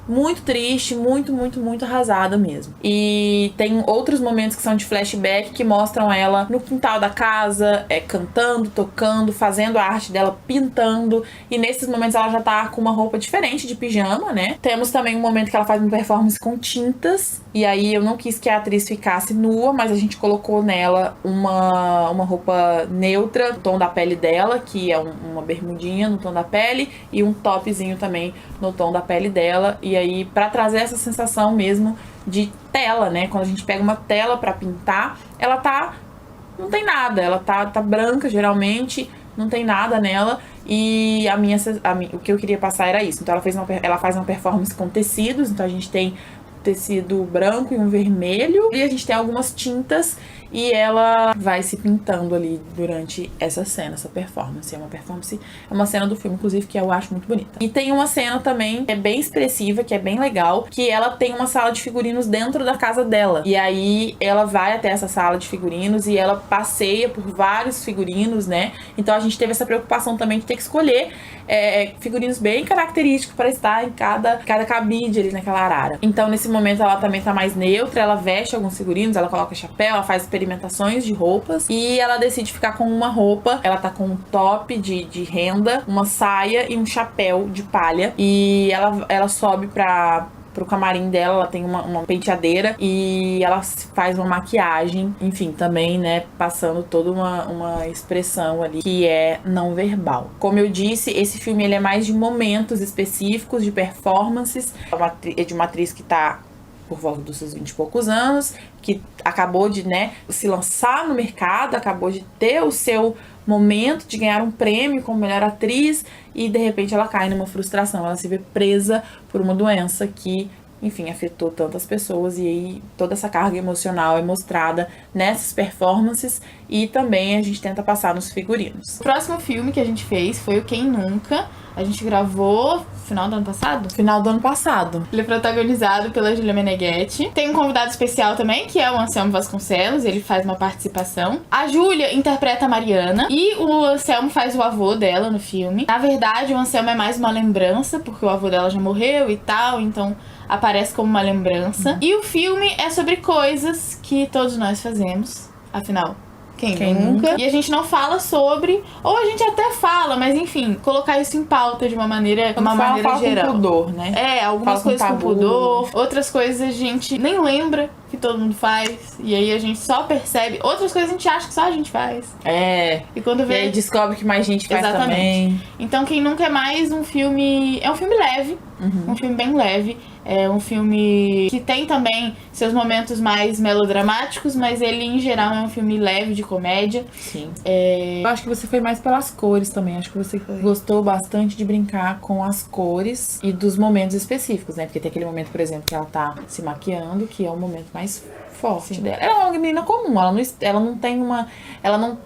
muito triste, muito, muito, muito arrasada mesmo. E tem outros momentos que são de flashback que mostram ela no quintal da casa, cantando, tocando, fazendo a arte dela, pintando. E nesses momentos ela já tá com uma roupa diferente de pijama, né? Temos também um momento que ela faz uma performance com tintas. E aí eu não quis que a atriz ficasse nua, mas a gente colocou nela uma roupa neutra, no tom da pele dela, que é uma bermudinha no tom da pele, e um topzinho também no tom da pele dela. E aí, pra trazer essa sensação mesmo de tela, né? Quando a gente pega uma tela pra pintar, ela não tem nada, ela tá branca geralmente, não tem nada nela. E o que eu queria passar era isso. Então ela faz uma performance com tecidos. Então a gente tem tecido branco e um vermelho, e a gente tem algumas tintas, e ela vai se pintando ali durante essa cena, essa performance. É uma cena do filme, inclusive, que eu acho muito bonita. E tem uma cena também que é bem expressiva, que é bem legal, que ela tem uma sala de figurinos dentro da casa dela. E aí ela vai até essa sala de figurinos e ela passeia por vários figurinos, né? Então a gente teve essa preocupação também de ter que escolher figurinos bem característicos para estar em cada cabide ali naquela arara. Então nesse momento ela também tá mais neutra, ela veste alguns figurinos, ela coloca chapéu, ela faz experimentações de roupas, e ela decide ficar com uma roupa. Ela tá com um top de renda, uma saia e um chapéu de palha, e ela sobe pro camarim dela. Ela tem uma penteadeira e ela faz uma maquiagem, enfim, também, né, passando toda uma expressão ali que é não verbal. Como eu disse, esse filme ele é mais de momentos específicos, de performances. É de uma atriz que tá por volta dos seus 20 e poucos anos, que acabou de, né, se lançar no mercado, acabou de ter o seu momento de ganhar um prêmio como melhor atriz, e de repente ela cai numa frustração, ela se vê presa por uma doença que, enfim, afetou tantas pessoas, e aí toda essa carga emocional é mostrada nessas performances, e também a gente tenta passar nos figurinos. O próximo filme que a gente fez foi o Quem Nunca. A gente gravou no final do ano passado? Final do ano passado. Ele é protagonizado pela Júlia Meneghetti. Tem um convidado especial também, que é o Anselmo Vasconcelos. Ele faz uma participação. A Júlia interpreta a Mariana. E o Anselmo faz o avô dela no filme. Na verdade, o Anselmo é mais uma lembrança, porque o avô dela já morreu e tal. Então aparece como uma lembrança. E o filme é sobre coisas que todos nós fazemos. Afinal, quem nunca? E a gente não fala sobre, ou a gente até fala, mas enfim, colocar isso em pauta de uma maneira fala geral. Com pudor, né? Algumas fala coisas com tabu, pudor, outras coisas a gente nem lembra que todo mundo faz. E aí a gente só percebe. Outras coisas a gente acha que só a gente faz. E quando E vê. aí descobre que mais gente faz Exatamente. também. Então, Quem Nunca é Mais um filme. É um filme leve. Um filme bem leve. É um filme que tem também seus momentos mais melodramáticos, mas ele, em geral, é um filme leve de comédia. Sim. Eu acho que você foi mais pelas cores também. Acho que você gostou bastante de brincar com as cores e dos momentos específicos, né? Porque tem aquele momento, por exemplo, que ela tá se maquiando, que é o momento mais forte dela. Ela é uma menina comum, ela não tem uma...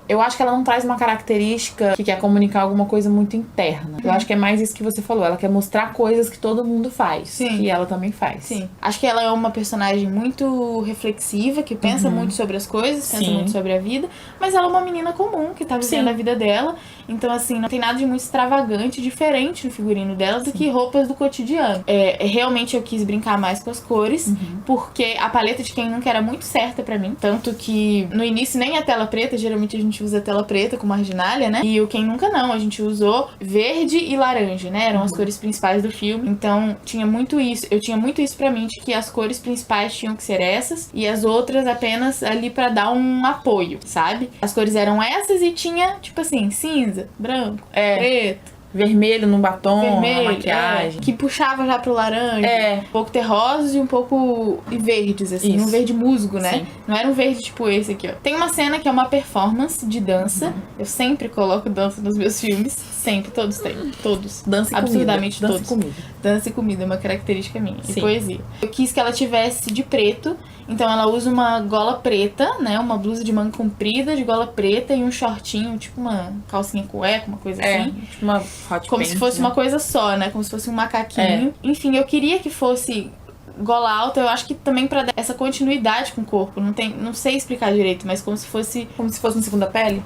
eu acho que ela não traz uma característica que quer comunicar alguma coisa muito interna. Eu acho que é mais isso que você falou. Ela quer mostrar coisas que todo mundo faz. Sim. Que ela também faz. Sim. Acho que ela é uma personagem muito reflexiva, que pensa muito sobre as coisas, pensa Sim. muito sobre a vida, mas ela é uma menina comum, que tá vivendo Sim. a vida dela. Então, assim, não tem nada de muito extravagante, diferente no figurino dela do que roupas do cotidiano. Realmente eu quis brincar mais com as cores, porque a paleta de Quem Nunca era muito certa pra mim. Tanto que no início nem a tela preta, geralmente a gente usa a tela preta com marginalia, né? E o Quem Nunca não, a gente usou verde e laranja, né? Eram as cores principais do filme. Então, tinha muito isso. Eu tinha muito isso pra mim, de que as cores principais tinham que ser essas e as outras apenas ali pra dar um apoio, sabe? As cores eram essas e tinha, tipo assim, cinza, branco, preto, Vermelho no batom, vermelho, na maquiagem. que puxava já pro laranja. Um pouco terrosos e um pouco verdes, assim. Isso. Um verde musgo, né? Sim. Não era um verde tipo esse aqui, ó. Tem uma cena que é uma performance de dança. Eu sempre coloco dança nos meus filmes. Sempre, todos têm. Todos. Dança e Absurdamente comida. todos. Dança e comida. Dança e comida é uma característica minha. Sim. E poesia. Eu quis que ela tivesse de preto. Então ela usa uma gola preta, né? Uma blusa de manga comprida, de gola preta e um shortinho, tipo uma calcinha cueca, uma coisa assim. Tipo uma hot Como pants, se fosse né? uma coisa só, né? Como se fosse um macaquinho. Enfim, eu queria que fosse gola alta, eu acho que também pra dar essa continuidade com o corpo. Não sei explicar direito, mas como se fosse... Como se fosse uma segunda pele?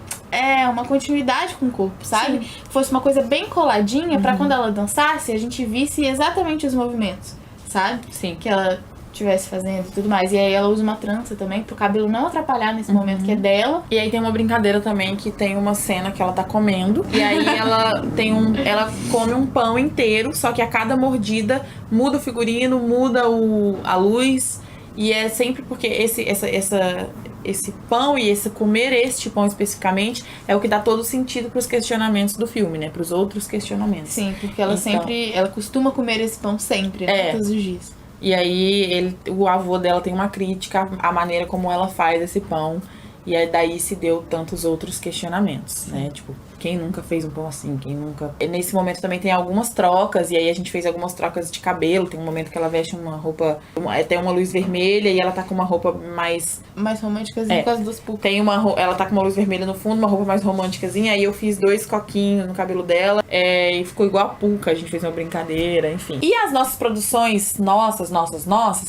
uma continuidade com o corpo, sabe? Fosse uma coisa bem coladinha pra quando ela dançasse, a gente visse exatamente os movimentos, sabe? Sim. Que ela estivesse fazendo e tudo mais. E aí ela usa uma trança também, pro cabelo não atrapalhar nesse momento que é dela. E aí tem uma brincadeira também, que tem uma cena que ela tá comendo. E aí ela come um pão inteiro, só que a cada mordida muda o figurino, muda a luz. E é sempre porque esse pão e esse comer este pão especificamente é o que dá todo o sentido pros questionamentos do filme, né? Pros outros questionamentos. Sim, porque ela Então. ela costuma comer esse pão sempre, né? Todos os dias. E aí o avô dela tem uma crítica à maneira como ela faz esse pão. E aí daí se deu tantos outros questionamentos, né? Tipo, quem nunca fez um pão assim? Quem nunca... E nesse momento também tem algumas trocas, e aí a gente fez algumas trocas de cabelo. Tem um momento que ela veste uma roupa... Tem uma luz vermelha e ela tá com uma roupa mais românticazinha por causa dos pulpos. Ela tá com uma luz vermelha no fundo, uma roupa mais românticazinha. Aí eu fiz 2 coquinhos no cabelo dela. E ficou igual a Puca. A gente fez uma brincadeira, enfim. E as nossas produções, nossas,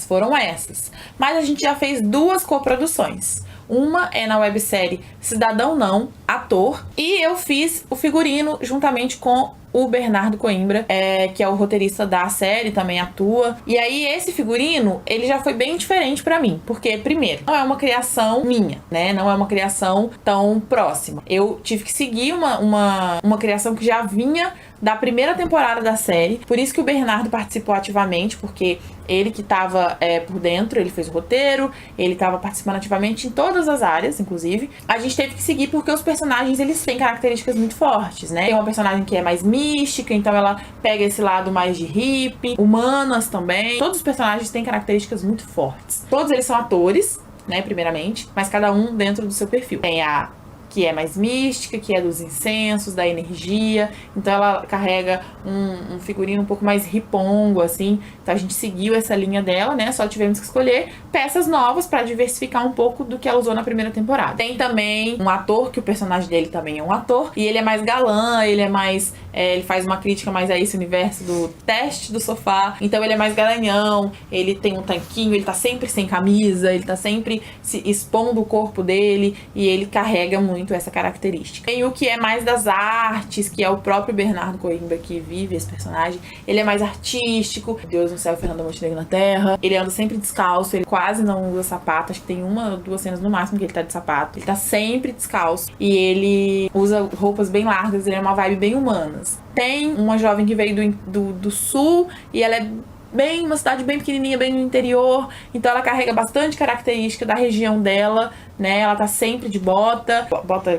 foram essas. Mas a gente já fez 2 coproduções. Uma é na websérie Cidadão Não, Ator. E eu fiz o figurino juntamente com o Bernardo Coimbra, que é o roteirista da série, também atua. E aí esse figurino, ele já foi bem diferente pra mim. Porque, primeiro, não é uma criação minha, né? Não é uma criação tão próxima. Eu tive que seguir uma criação que já vinha da primeira temporada da série. Por isso que o Bernardo participou ativamente, porque ele que tava por dentro, ele fez o roteiro, ele tava participando ativamente em todas as áreas, inclusive. A gente teve que seguir porque os personagens, eles têm características muito fortes, né? Tem uma personagem que é mais mística, então ela pega esse lado mais de hippie, humanas também. Todos os personagens têm características muito fortes. Todos eles são atores, né, primeiramente, mas cada um dentro do seu perfil. Tem a que é mais mística, que é dos incensos, da energia. Então ela carrega um figurino um pouco mais ripongo, assim. Então a gente seguiu essa linha dela, né? Só tivemos que escolher peças novas pra diversificar um pouco do que ela usou na primeira temporada. Tem também um ator, que o personagem dele também é um ator, e ele é mais galã, ele é mais... ele faz uma crítica mais a esse universo do teste do sofá. Então ele é mais garanhão, ele tem um tanquinho, ele tá sempre sem camisa, ele tá sempre se expondo o corpo dele, e ele carrega muito essa característica. Tem o que é mais das artes, que é o próprio Bernardo Coimbra que vive esse personagem. Ele é mais artístico, Deus no céu, Fernando Montenegro na terra. Ele anda sempre descalço, ele quase não usa sapato. Acho que tem 1 ou 2 cenas no máximo que ele tá de sapato. Ele tá sempre descalço e ele usa roupas bem largas, ele é uma vibe bem humanas. Tem uma jovem que veio do sul e ela é uma cidade bem pequenininha, bem no interior, então ela carrega bastante característica da região dela, né? Ela tá sempre de bota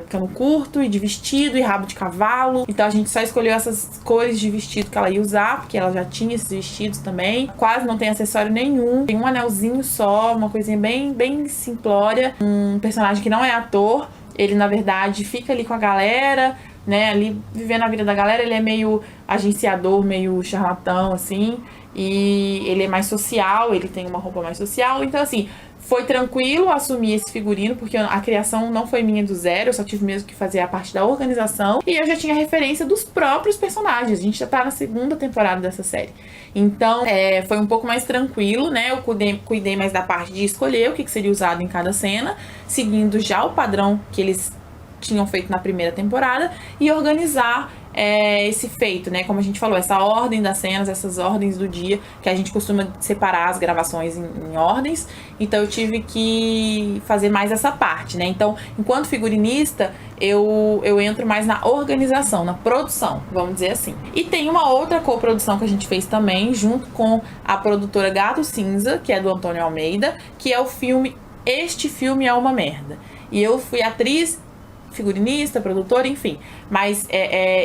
cano curto e de vestido e rabo de cavalo. Então a gente só escolheu essas cores de vestido que ela ia usar, porque ela já tinha esses vestidos também. Quase não tem acessório nenhum, tem um anelzinho só, uma coisinha bem simplória. Um personagem que não é ator, ele na verdade fica ali com a galera, né, ali vivendo a vida da galera. Ele é meio agenciador, meio charlatão, assim, e ele é mais social, ele tem uma roupa mais social. Então, assim, foi tranquilo assumir esse figurino, porque a criação não foi minha do zero, eu só tive mesmo que fazer a parte da organização, e eu já tinha referência dos próprios personagens. A gente já tá na segunda temporada dessa série. Então, foi um pouco mais tranquilo, né? Eu cuidei mais da parte de escolher o que seria usado em cada cena, seguindo já o padrão que eles tinham feito na primeira temporada, e organizar esse feito, né? Como a gente falou, essa ordem das cenas, essas ordens do dia, que a gente costuma separar as gravações em ordens. Então eu tive que fazer mais essa parte, né? Então, enquanto figurinista, eu entro mais na organização, na produção, vamos dizer assim. E tem uma outra coprodução que a gente fez também, junto com a produtora Gato Cinza, que é do Antônio Almeida, que é o filme Este Filme é uma Merda. E eu fui atriz, figurinista, produtora, enfim. Mas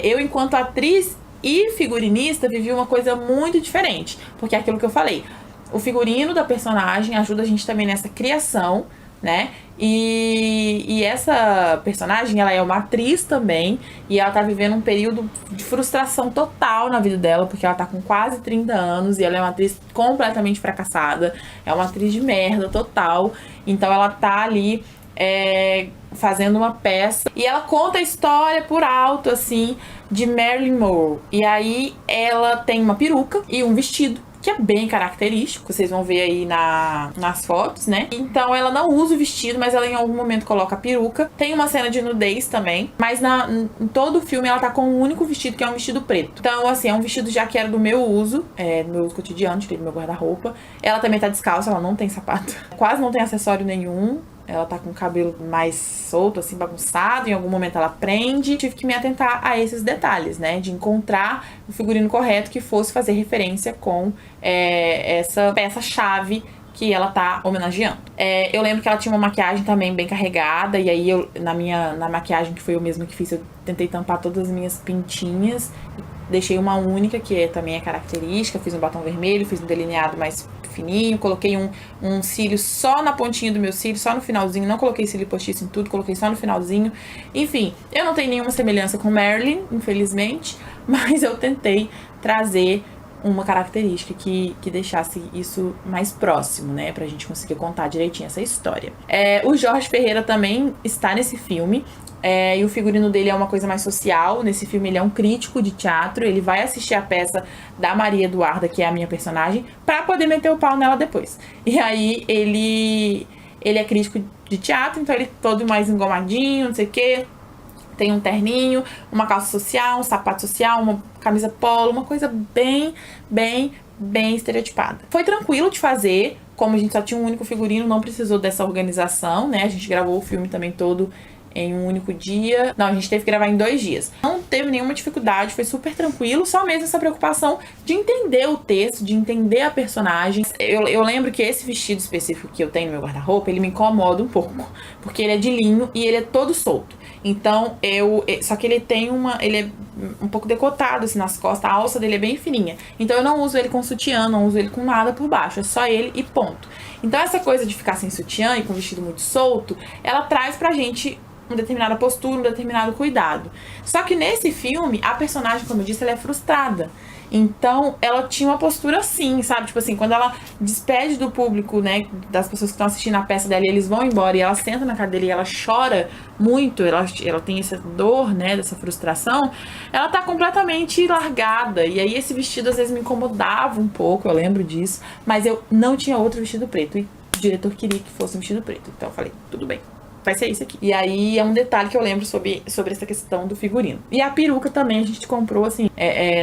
eu, enquanto atriz e figurinista, vivi uma coisa muito diferente. Porque é aquilo que eu falei. O figurino da personagem ajuda a gente também nessa criação, né? E essa personagem, ela é uma atriz também. E ela tá vivendo um período de frustração total na vida dela, porque ela tá com quase 30 anos e ela é uma atriz completamente fracassada. É uma atriz de merda total. Então ela tá ali fazendo uma peça, e ela conta a história por alto, assim, de Marilyn Monroe. E aí ela tem uma peruca e um vestido que é bem característico, vocês vão ver aí nas fotos, né? Então ela não usa o vestido, mas ela em algum momento coloca a peruca. Tem uma cena de nudez também, mas em todo o filme ela tá com um único vestido, que é um vestido preto. Então, assim, é um vestido já que era do meu uso, do meu uso cotidiano, tirei do meu guarda-roupa. Ela também tá descalça, ela não tem sapato, quase não tem acessório nenhum. Ela tá com o cabelo mais solto, assim, bagunçado. Em algum momento ela prende. Tive que me atentar a esses detalhes, né? De encontrar o figurino correto que fosse fazer referência com essa peça-chave que ela tá homenageando. Eu lembro que ela tinha uma maquiagem também bem carregada. E aí, na maquiagem que foi eu mesma que fiz, eu tentei tampar todas as minhas pintinhas. Deixei uma única, que também é característica. Fiz um batom vermelho, fiz um delineado mais fininho, coloquei um cílio só na pontinha do meu cílio, só no finalzinho, não coloquei cílio postiço em tudo, coloquei só no finalzinho. Enfim, eu não tenho nenhuma semelhança com Marilyn, infelizmente, mas eu tentei trazer uma característica que deixasse isso mais próximo, né, pra gente conseguir contar direitinho essa história. O Jorge Ferreira também está nesse filme. E o figurino dele é uma coisa mais social. Nesse filme ele é um crítico de teatro. Ele vai assistir a peça da Maria Eduarda, que é a minha personagem, pra poder meter o pau nela depois. E aí ele é crítico de teatro, então ele todo mais engomadinho, não sei o quê. Tem um terninho, uma calça social, um sapato social, uma camisa polo, uma coisa bem estereotipada. Foi tranquilo de fazer, como a gente só tinha um único figurino, não precisou dessa organização, né? A gente gravou o filme também todo em um único dia. Não, a gente teve que gravar em 2 dias. Não teve nenhuma dificuldade, foi super tranquilo, só mesmo essa preocupação de entender o texto, de entender a personagem. Eu lembro que esse vestido específico que eu tenho no meu guarda-roupa, ele me incomoda um pouco, porque ele é de linho e ele é todo solto. Então, só que ele é um pouco decotado assim nas costas, a alça dele é bem fininha. Então eu não uso ele com sutiã, não uso ele com nada por baixo, é só ele e ponto. Então essa coisa de ficar sem sutiã e com o vestido muito solto, ela traz pra gente uma determinada postura, um determinado cuidado. Só que nesse filme, a personagem, como eu disse, ela é frustrada. Então, ela tinha uma postura assim, sabe? Tipo assim, quando ela despede do público, né, das pessoas que estão assistindo a peça dela, e eles vão embora, e ela senta na cadeira e ela chora muito, ela tem essa dor, né, dessa frustração, ela tá completamente largada. E aí esse vestido às vezes me incomodava um pouco, eu lembro disso, mas eu não tinha outro vestido preto, e o diretor queria que fosse um vestido preto. Então eu falei, tudo bem, vai ser isso aqui. E aí é um detalhe que eu lembro sobre essa questão do figurino. E a peruca também a gente comprou, assim,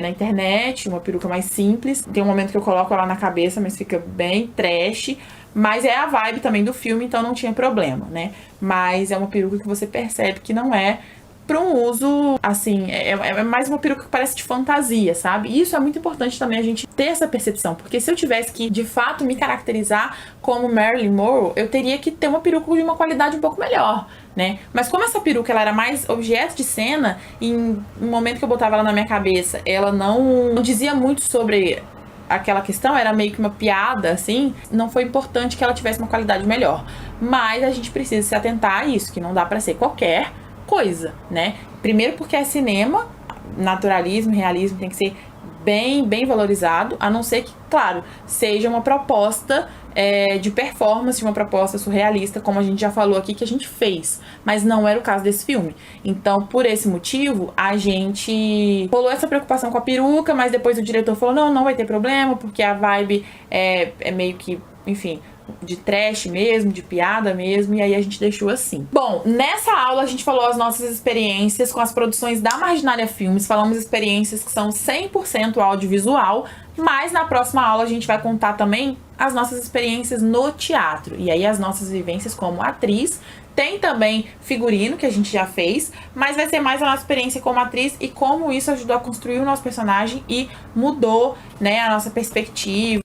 na internet, uma peruca mais simples. Tem um momento que eu coloco ela na cabeça, mas fica bem trash. Mas é a vibe também do filme, então não tinha problema, né? Mas é uma peruca que você percebe que não é para um uso, assim, é mais uma peruca que parece de fantasia, sabe? E isso é muito importante também a gente ter essa percepção, porque se eu tivesse que, de fato, me caracterizar como Marilyn Monroe, eu teria que ter uma peruca de uma qualidade um pouco melhor, né? Mas como essa peruca, ela era mais objeto de cena, e em um momento que eu botava ela na minha cabeça, ela não dizia muito sobre aquela questão, era meio que uma piada, assim, não foi importante que ela tivesse uma qualidade melhor. Mas a gente precisa se atentar a isso, que não dá pra ser qualquer coisa, né? Primeiro porque é cinema, naturalismo, realismo tem que ser bem valorizado, a não ser que, claro, seja uma proposta de performance, uma proposta surrealista, como a gente já falou aqui que a gente fez, mas não era o caso desse filme. Então, por esse motivo, a gente rolou essa preocupação com a peruca, mas depois o diretor falou, não vai ter problema, porque a vibe é meio que, enfim, de trash mesmo, de piada mesmo, e aí a gente deixou assim. Bom, nessa aula a gente falou as nossas experiências com as produções da Marginalia Filmes, falamos experiências que são 100% audiovisual, mas na próxima aula a gente vai contar também as nossas experiências no teatro, e aí as nossas vivências como atriz. Tem também figurino, que a gente já fez, mas vai ser mais a nossa experiência como atriz e como isso ajudou a construir o nosso personagem e mudou, né, a nossa perspectiva.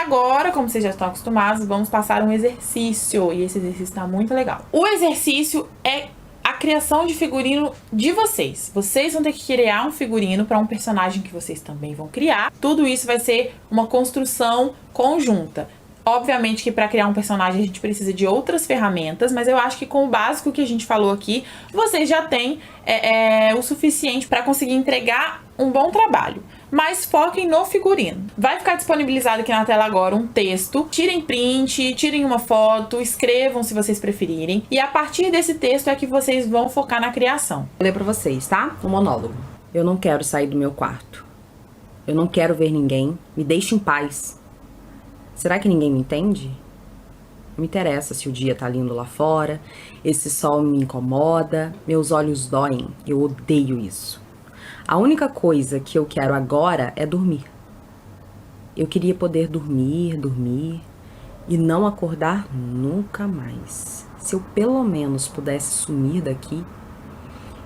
Agora, como vocês já estão acostumados, vamos passar um exercício. E esse exercício tá muito legal. O exercício é a criação de figurino de vocês. Vocês vão ter que criar um figurino para um personagem que vocês também vão criar. Tudo isso vai ser uma construção conjunta. Obviamente que para criar um personagem a gente precisa de outras ferramentas, mas eu acho que com o básico que a gente falou aqui, vocês já têm o suficiente para conseguir entregar um bom trabalho. Mas foquem no figurino. Vai ficar disponibilizado aqui na tela agora um texto. Tirem print, tirem uma foto, escrevam se vocês preferirem. E a partir desse texto é que vocês vão focar na criação. Vou ler pra vocês, tá? O monólogo. Eu não quero sair do meu quarto. Eu não quero ver ninguém. Me deixe em paz. Será que ninguém me entende? Não me interessa se o dia tá lindo lá fora. Esse sol me incomoda. Meus olhos doem. Eu odeio isso. A única coisa que eu quero agora é dormir. Eu queria poder dormir e não acordar nunca mais. Se eu pelo menos pudesse sumir daqui,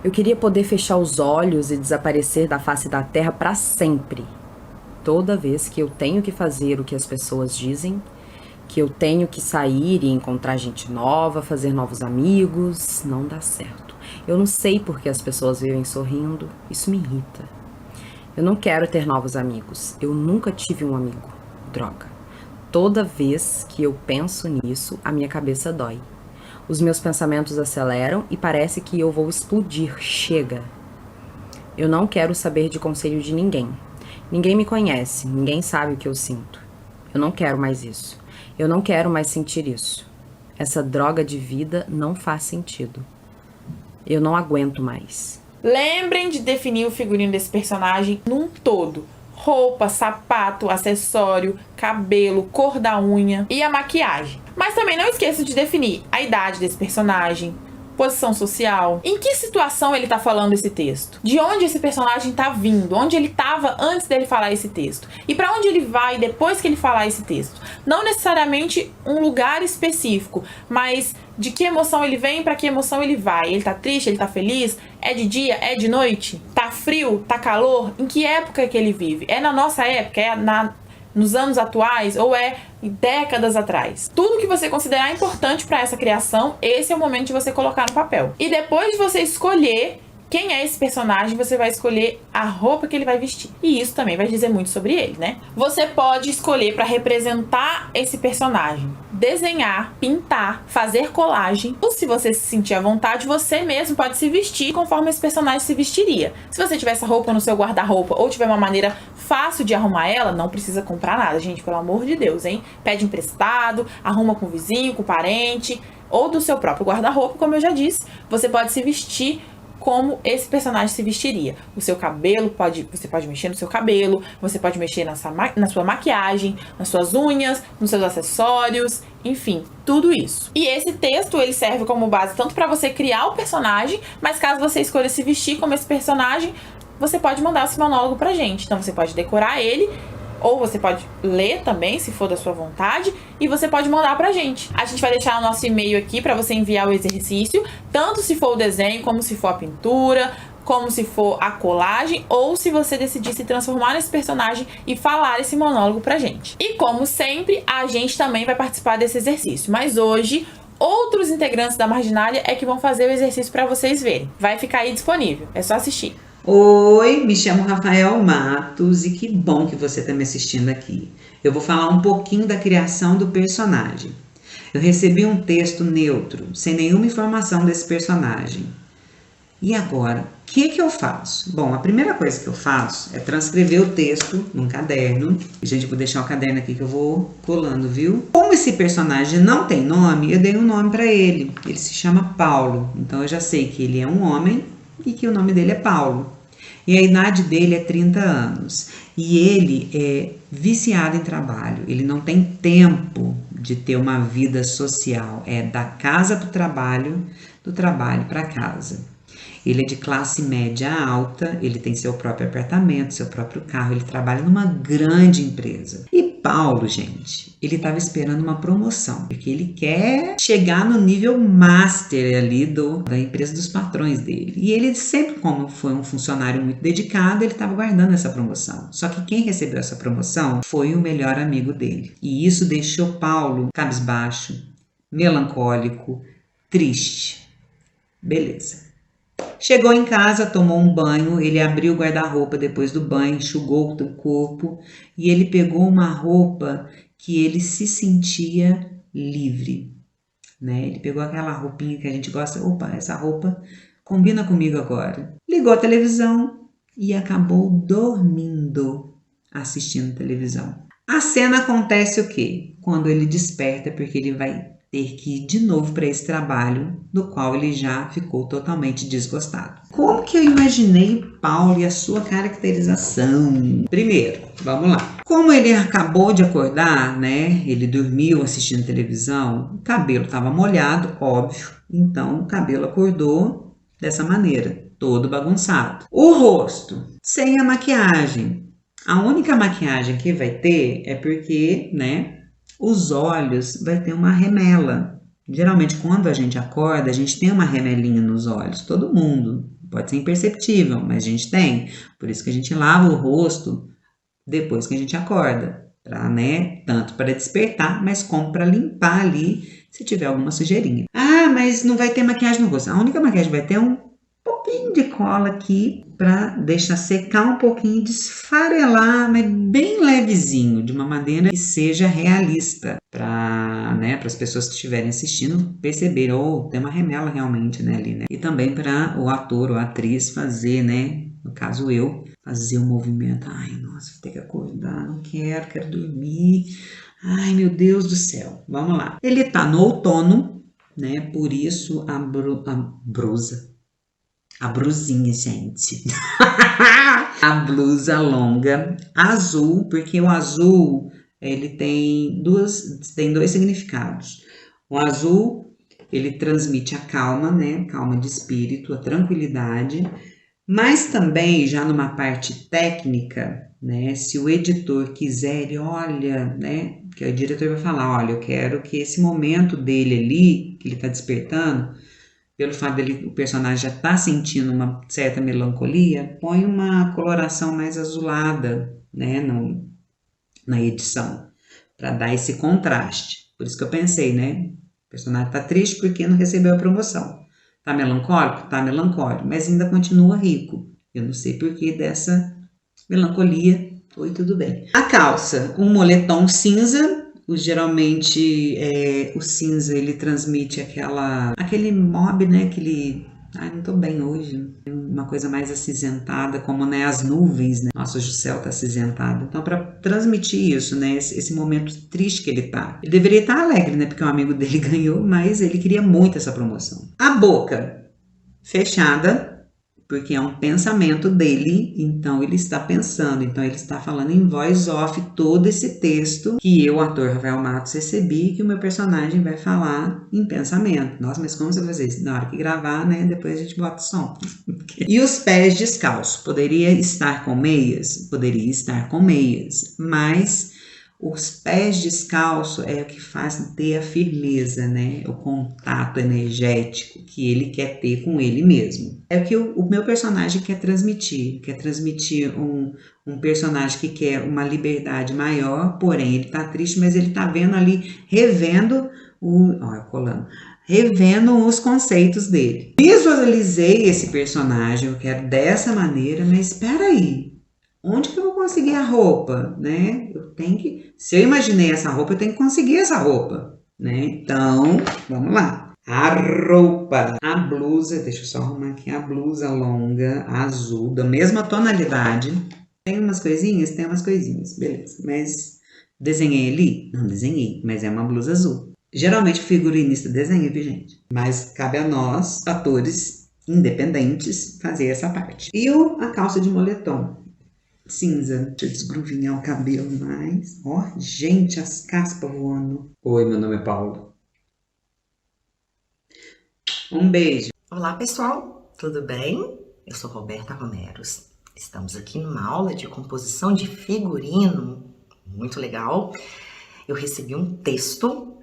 eu queria poder fechar os olhos e desaparecer da face da terra para sempre. Toda vez que eu tenho que fazer o que as pessoas dizem, que eu tenho que sair e encontrar gente nova, fazer novos amigos, não dá certo. Eu não sei por que as pessoas vivem sorrindo, isso me irrita. Eu não quero ter novos amigos, eu nunca tive um amigo. Droga. Toda vez que eu penso nisso, a minha cabeça dói. Os meus pensamentos aceleram e parece que eu vou explodir. Chega. Eu não quero saber de conselho de ninguém. Ninguém me conhece, ninguém sabe o que eu sinto. Eu não quero mais isso. Eu não quero mais sentir isso. Essa droga de vida não faz sentido. Eu não aguento mais. Lembrem de definir o figurino desse personagem num todo. Roupa, sapato, acessório, cabelo, cor da unha e a maquiagem. Mas também não esqueça de definir a idade desse personagem, posição social, em que situação ele tá falando esse texto, de onde esse personagem tá vindo, onde ele tava antes dele falar esse texto e para onde ele vai depois que ele falar esse texto. Não necessariamente um lugar específico, mas de que emoção ele vem, para que emoção ele vai. Ele tá triste, ele tá feliz, é de dia, é de noite, tá frio, tá calor, em que época que ele vive? É na nossa época, nos anos atuais ou é décadas atrás. Tudo que você considerar importante para essa criação, esse é o momento de você colocar no papel. E depois de você escolher quem é esse personagem, você vai escolher a roupa que ele vai vestir. E isso também vai dizer muito sobre ele, né? Você pode escolher para representar esse personagem, desenhar, pintar, fazer colagem. Ou se você se sentir à vontade, você mesmo pode se vestir conforme esse personagem se vestiria. Se você tiver essa roupa no seu guarda-roupa ou tiver uma maneira fácil de arrumar ela, não precisa comprar nada, gente, pelo amor de Deus, hein? Pede emprestado, arruma com o vizinho, com o parente, ou do seu próprio guarda-roupa, como eu já disse. Você pode se vestir como esse personagem se vestiria. O seu cabelo, você pode mexer no seu cabelo, você pode mexer na sua maquiagem, nas suas unhas, nos seus acessórios, enfim, tudo isso. E esse texto, ele serve como base tanto para você criar o personagem, mas caso você escolha se vestir como esse personagem, você pode mandar esse monólogo pra gente. Então você pode decorar ele ou você pode ler também, se for da sua vontade, e você pode mandar pra gente. A gente vai deixar o nosso e-mail aqui pra você enviar o exercício, tanto se for o desenho, como se for a pintura, como se for a colagem, ou se você decidir se transformar nesse personagem e falar esse monólogo pra gente. E como sempre, a gente também vai participar desse exercício, mas hoje outros integrantes da Marginalia é que vão fazer o exercício pra vocês verem. Vai ficar aí disponível, é só assistir. Oi, me chamo Rafael Matos e que bom que você está me assistindo aqui. Eu vou falar um pouquinho da criação do personagem. Eu recebi um texto neutro, sem nenhuma informação desse personagem. E agora, o que eu faço? Bom, a primeira coisa que eu faço é transcrever o texto num caderno. Gente, vou deixar o caderno aqui que eu vou colando, viu? Como esse personagem não tem nome, eu dei um nome para ele. Ele se chama Paulo, então eu já sei que ele é um homem e que o nome dele é Paulo. E a idade dele é 30 anos. E ele é viciado em trabalho. Ele não tem tempo de ter uma vida social. É da casa para o trabalho, do trabalho para casa. Ele é de classe média alta, ele tem seu próprio apartamento, seu próprio carro, ele trabalha numa grande empresa. E Paulo, gente, ele estava esperando uma promoção, porque ele quer chegar no nível master ali da empresa dos patrões dele. E ele sempre, como foi um funcionário muito dedicado, ele estava guardando essa promoção. Só que quem recebeu essa promoção foi o melhor amigo dele. E isso deixou Paulo cabisbaixo, melancólico, triste. Beleza. Chegou em casa, tomou um banho, ele abriu o guarda-roupa depois do banho, enxugou o corpo e ele pegou uma roupa que ele se sentia livre, né? Ele pegou aquela roupinha que a gente gosta, opa, essa roupa combina comigo agora. Ligou a televisão e acabou dormindo assistindo televisão. A cena acontece o quê? Quando ele desperta, porque ele vai ter que ir de novo para esse trabalho, do qual ele já ficou totalmente desgostado. Como que eu imaginei Paulo e a sua caracterização? Primeiro, vamos lá. Como ele acabou de acordar, né? Ele dormiu assistindo televisão, o cabelo estava molhado, óbvio. Então, o cabelo acordou dessa maneira, todo bagunçado. O rosto, sem a maquiagem. A única maquiagem que vai ter é porque, né? Os olhos vai ter uma remela. Geralmente, quando a gente acorda, a gente tem uma remelinha nos olhos. Todo mundo. Pode ser imperceptível, mas a gente tem. Por isso que a gente lava o rosto depois que a gente acorda. Né? Tanto para despertar, mas como para limpar ali se tiver alguma sujeirinha. Ah, mas não vai ter maquiagem no rosto. A única maquiagem vai ter um pouquinho de cola aqui para deixar secar um pouquinho, desfarelar, mas bem levezinho, de uma maneira que seja realista para, né, as pessoas que estiverem assistindo perceberem, ou tem uma remela realmente, né, ali, né? E também para o ator ou a atriz fazer, né, no caso eu, fazer o movimento. Ai, nossa, vou ter que acordar, não quero dormir. Ai, meu Deus do céu. Vamos lá. Ele tá no outono, né, por isso a brusinha, gente. A blusa longa, azul, porque o azul, ele tem dois significados. O azul, ele transmite a calma, né? Calma de espírito, a tranquilidade. Mas também, já numa parte técnica, né? Se o editor quiser, ele olha, né? Que o diretor vai falar, olha, eu quero que esse momento dele ali, que ele está despertando, pelo fato dele, o personagem já está sentindo uma certa melancolia, põe uma coloração mais azulada, né, na edição, para dar esse contraste. Por isso que eu pensei, né, o personagem está triste porque não recebeu a promoção. Está melancólico? Está melancólico, mas ainda continua rico. Eu não sei por que dessa melancolia. Oi, tudo bem. A calça, um moletom cinza. Geralmente o cinza ele transmite aquele mob, né? Ai, não tô bem hoje. Uma coisa mais acinzentada, como, né, as nuvens, né? Nossa, hoje o céu tá acinzentado. Então, para transmitir isso, né? Esse momento triste que ele tá. Ele deveria estar alegre, né? Porque um amigo dele ganhou, mas ele queria muito essa promoção. A boca fechada, porque é um pensamento dele, então ele está pensando, então ele está falando em voz off todo esse texto que eu, ator Rafael Matos, recebi e que o meu personagem vai falar em pensamento. Nossa, mas como você vai fazer isso? Na hora que gravar, né, depois a gente bota o som. E os pés descalços? Poderia estar com meias? Poderia estar com meias, mas os pés descalços é o que faz ter a firmeza, né? O contato energético que ele quer ter com ele mesmo. É o que o meu personagem quer transmitir. Quer transmitir um personagem que quer uma liberdade maior, porém ele tá triste, mas ele tá vendo ali, revendo os conceitos dele. Visualizei esse personagem, eu quero dessa maneira, mas espera aí. Onde que eu vou conseguir a roupa, né? Se eu imaginei essa roupa, eu tenho que conseguir essa roupa, né? Então, vamos lá. A roupa, a blusa, deixa eu só arrumar aqui, a blusa longa, azul, da mesma tonalidade. Tem umas coisinhas, beleza. Mas desenhei ali? Não desenhei, mas é uma blusa azul. Geralmente o figurinista desenha, viu, gente? Mas cabe a nós, atores independentes, fazer essa parte. E a calça de moletom. Cinza. Deixa eu desgruvinhar o cabelo mais. Ó, gente, as caspas voando. Oi, meu nome é Paulo. Um beijo. Olá, pessoal. Tudo bem? Eu sou Roberta Romeros. Estamos aqui numa aula de composição de figurino. Muito legal. Eu recebi um texto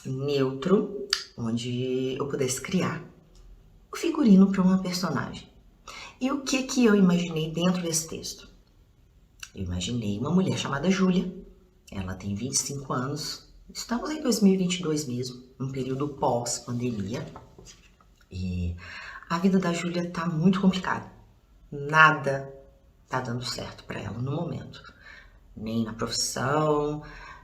neutro, onde eu pudesse criar o figurino para uma personagem. E o que eu imaginei dentro desse texto? Eu imaginei uma mulher chamada Júlia. Ela tem 25 anos. Estamos em 2022 mesmo, um período pós-pandemia. E a vida da Júlia tá muito complicada. Nada tá dando certo para ela no momento. Nem na profissão,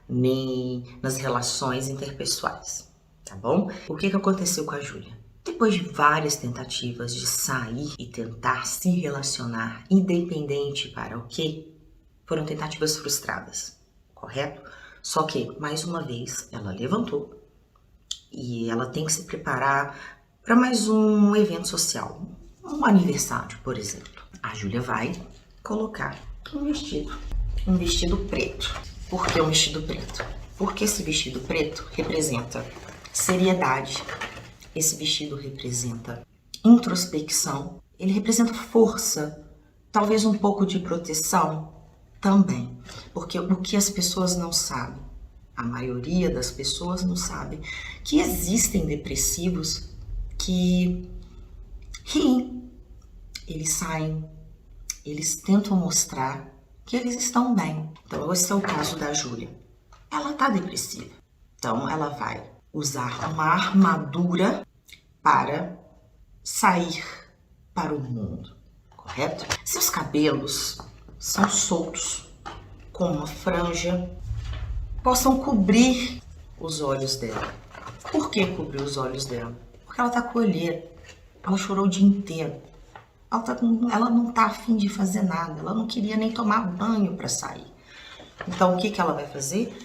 nem nas relações interpessoais, tá bom? O que aconteceu com a Júlia? Depois de várias tentativas de sair e tentar se relacionar independente para o quê? Foram tentativas frustradas, correto? Só que, mais uma vez, ela levantou e ela tem que se preparar para mais um evento social, um aniversário, por exemplo. A Júlia vai colocar um vestido preto. Por que um vestido preto? Porque esse vestido preto representa seriedade, esse vestido representa introspecção, ele representa força, talvez um pouco de proteção também, porque o que as pessoas não sabem, a maioria das pessoas não sabe que existem depressivos que riem, eles saem, eles tentam mostrar que eles estão bem. Então, esse é o caso da Júlia. Ela tá depressiva. Então, ela vai usar uma armadura para sair para o mundo, correto? Seus cabelos são soltos, com uma franja, possam cobrir os olhos dela. Por que cobrir os olhos dela? Porque ela tá com olheira. Ela chorou o dia inteiro. Ela não tá afim de fazer nada. Ela não queria nem tomar banho para sair. Então, o que ela vai fazer?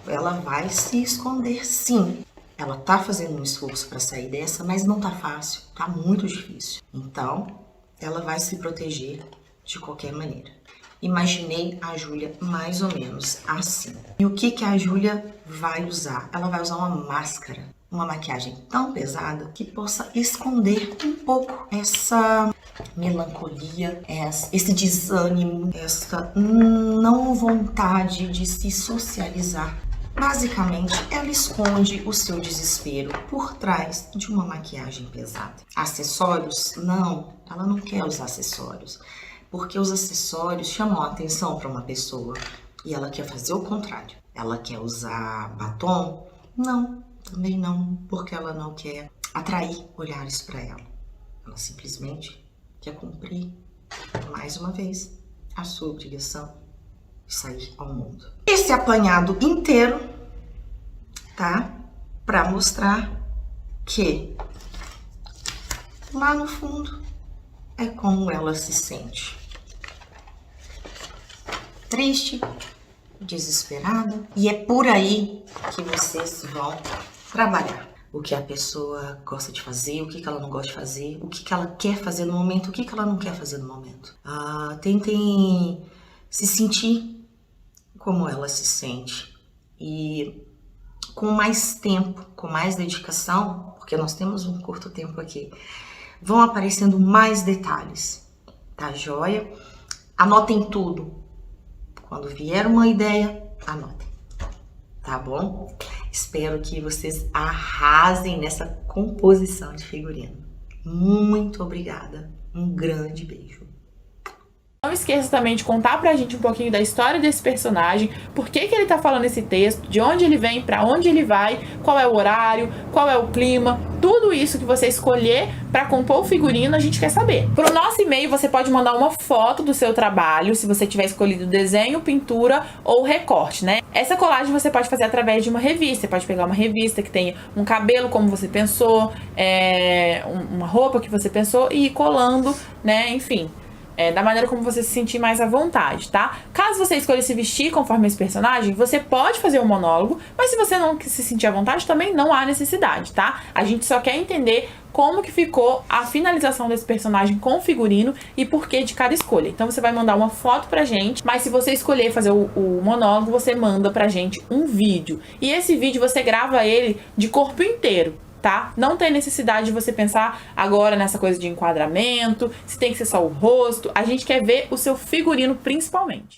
Ela vai se esconder, sim. Ela tá fazendo um esforço para sair dessa, mas não tá fácil. Tá muito difícil. Então, ela vai se proteger de qualquer maneira. Imaginei a Júlia mais ou menos assim. E o que a Júlia vai usar? Ela vai usar uma máscara, uma maquiagem tão pesada que possa esconder um pouco essa melancolia, esse desânimo, essa não vontade de se socializar. Basicamente, ela esconde o seu desespero por trás de uma maquiagem pesada. Acessórios? Não, ela não quer usar acessórios. Porque os acessórios chamam a atenção para uma pessoa e ela quer fazer o contrário. Ela quer usar batom? Não, também não, porque ela não quer atrair olhares para ela. Ela simplesmente quer cumprir, mais uma vez, a sua obrigação de sair ao mundo. Esse apanhado inteiro, tá? Para mostrar que lá no fundo é como ela se sente. Triste, desesperada. E é por aí que vocês vão trabalhar. o que a pessoa gosta de fazer, o que ela não gosta de fazer, o que ela quer fazer no momento, o que ela não quer fazer no momento. Tentem se sentir como ela se sente e com mais tempo, com mais dedicação, porque nós temos um curto tempo aqui, vão aparecendo mais detalhes, tá joia? Anotem tudo. Quando vier uma ideia, anotem, tá bom? Espero que vocês arrasem nessa composição de figurino. Muito obrigada. Um grande beijo. Não esqueça também de contar pra gente um pouquinho da história desse personagem, por que ele tá falando esse texto, de onde ele vem, pra onde ele vai, qual é o horário, qual é o clima, tudo isso que você escolher pra compor o figurino, a gente quer saber. Pro nosso e-mail você pode mandar uma foto do seu trabalho, se você tiver escolhido desenho, pintura ou recorte, né? Essa colagem você pode fazer através de uma revista, você pode pegar uma revista que tenha um cabelo como você pensou, uma roupa que você pensou e ir colando, né, enfim. Da maneira como você se sentir mais à vontade, tá? Caso você escolha se vestir conforme esse personagem, você pode fazer um monólogo, mas se você não se sentir à vontade, também não há necessidade, tá? A gente só quer entender como que ficou a finalização desse personagem com o figurino e por que de cada escolha. Então você vai mandar uma foto pra gente, mas se você escolher fazer o monólogo, você manda pra gente um vídeo. E esse vídeo você grava ele de corpo inteiro, tá? Não tem necessidade de você pensar agora nessa coisa de enquadramento, se tem que ser só o rosto. A gente quer ver o seu figurino principalmente.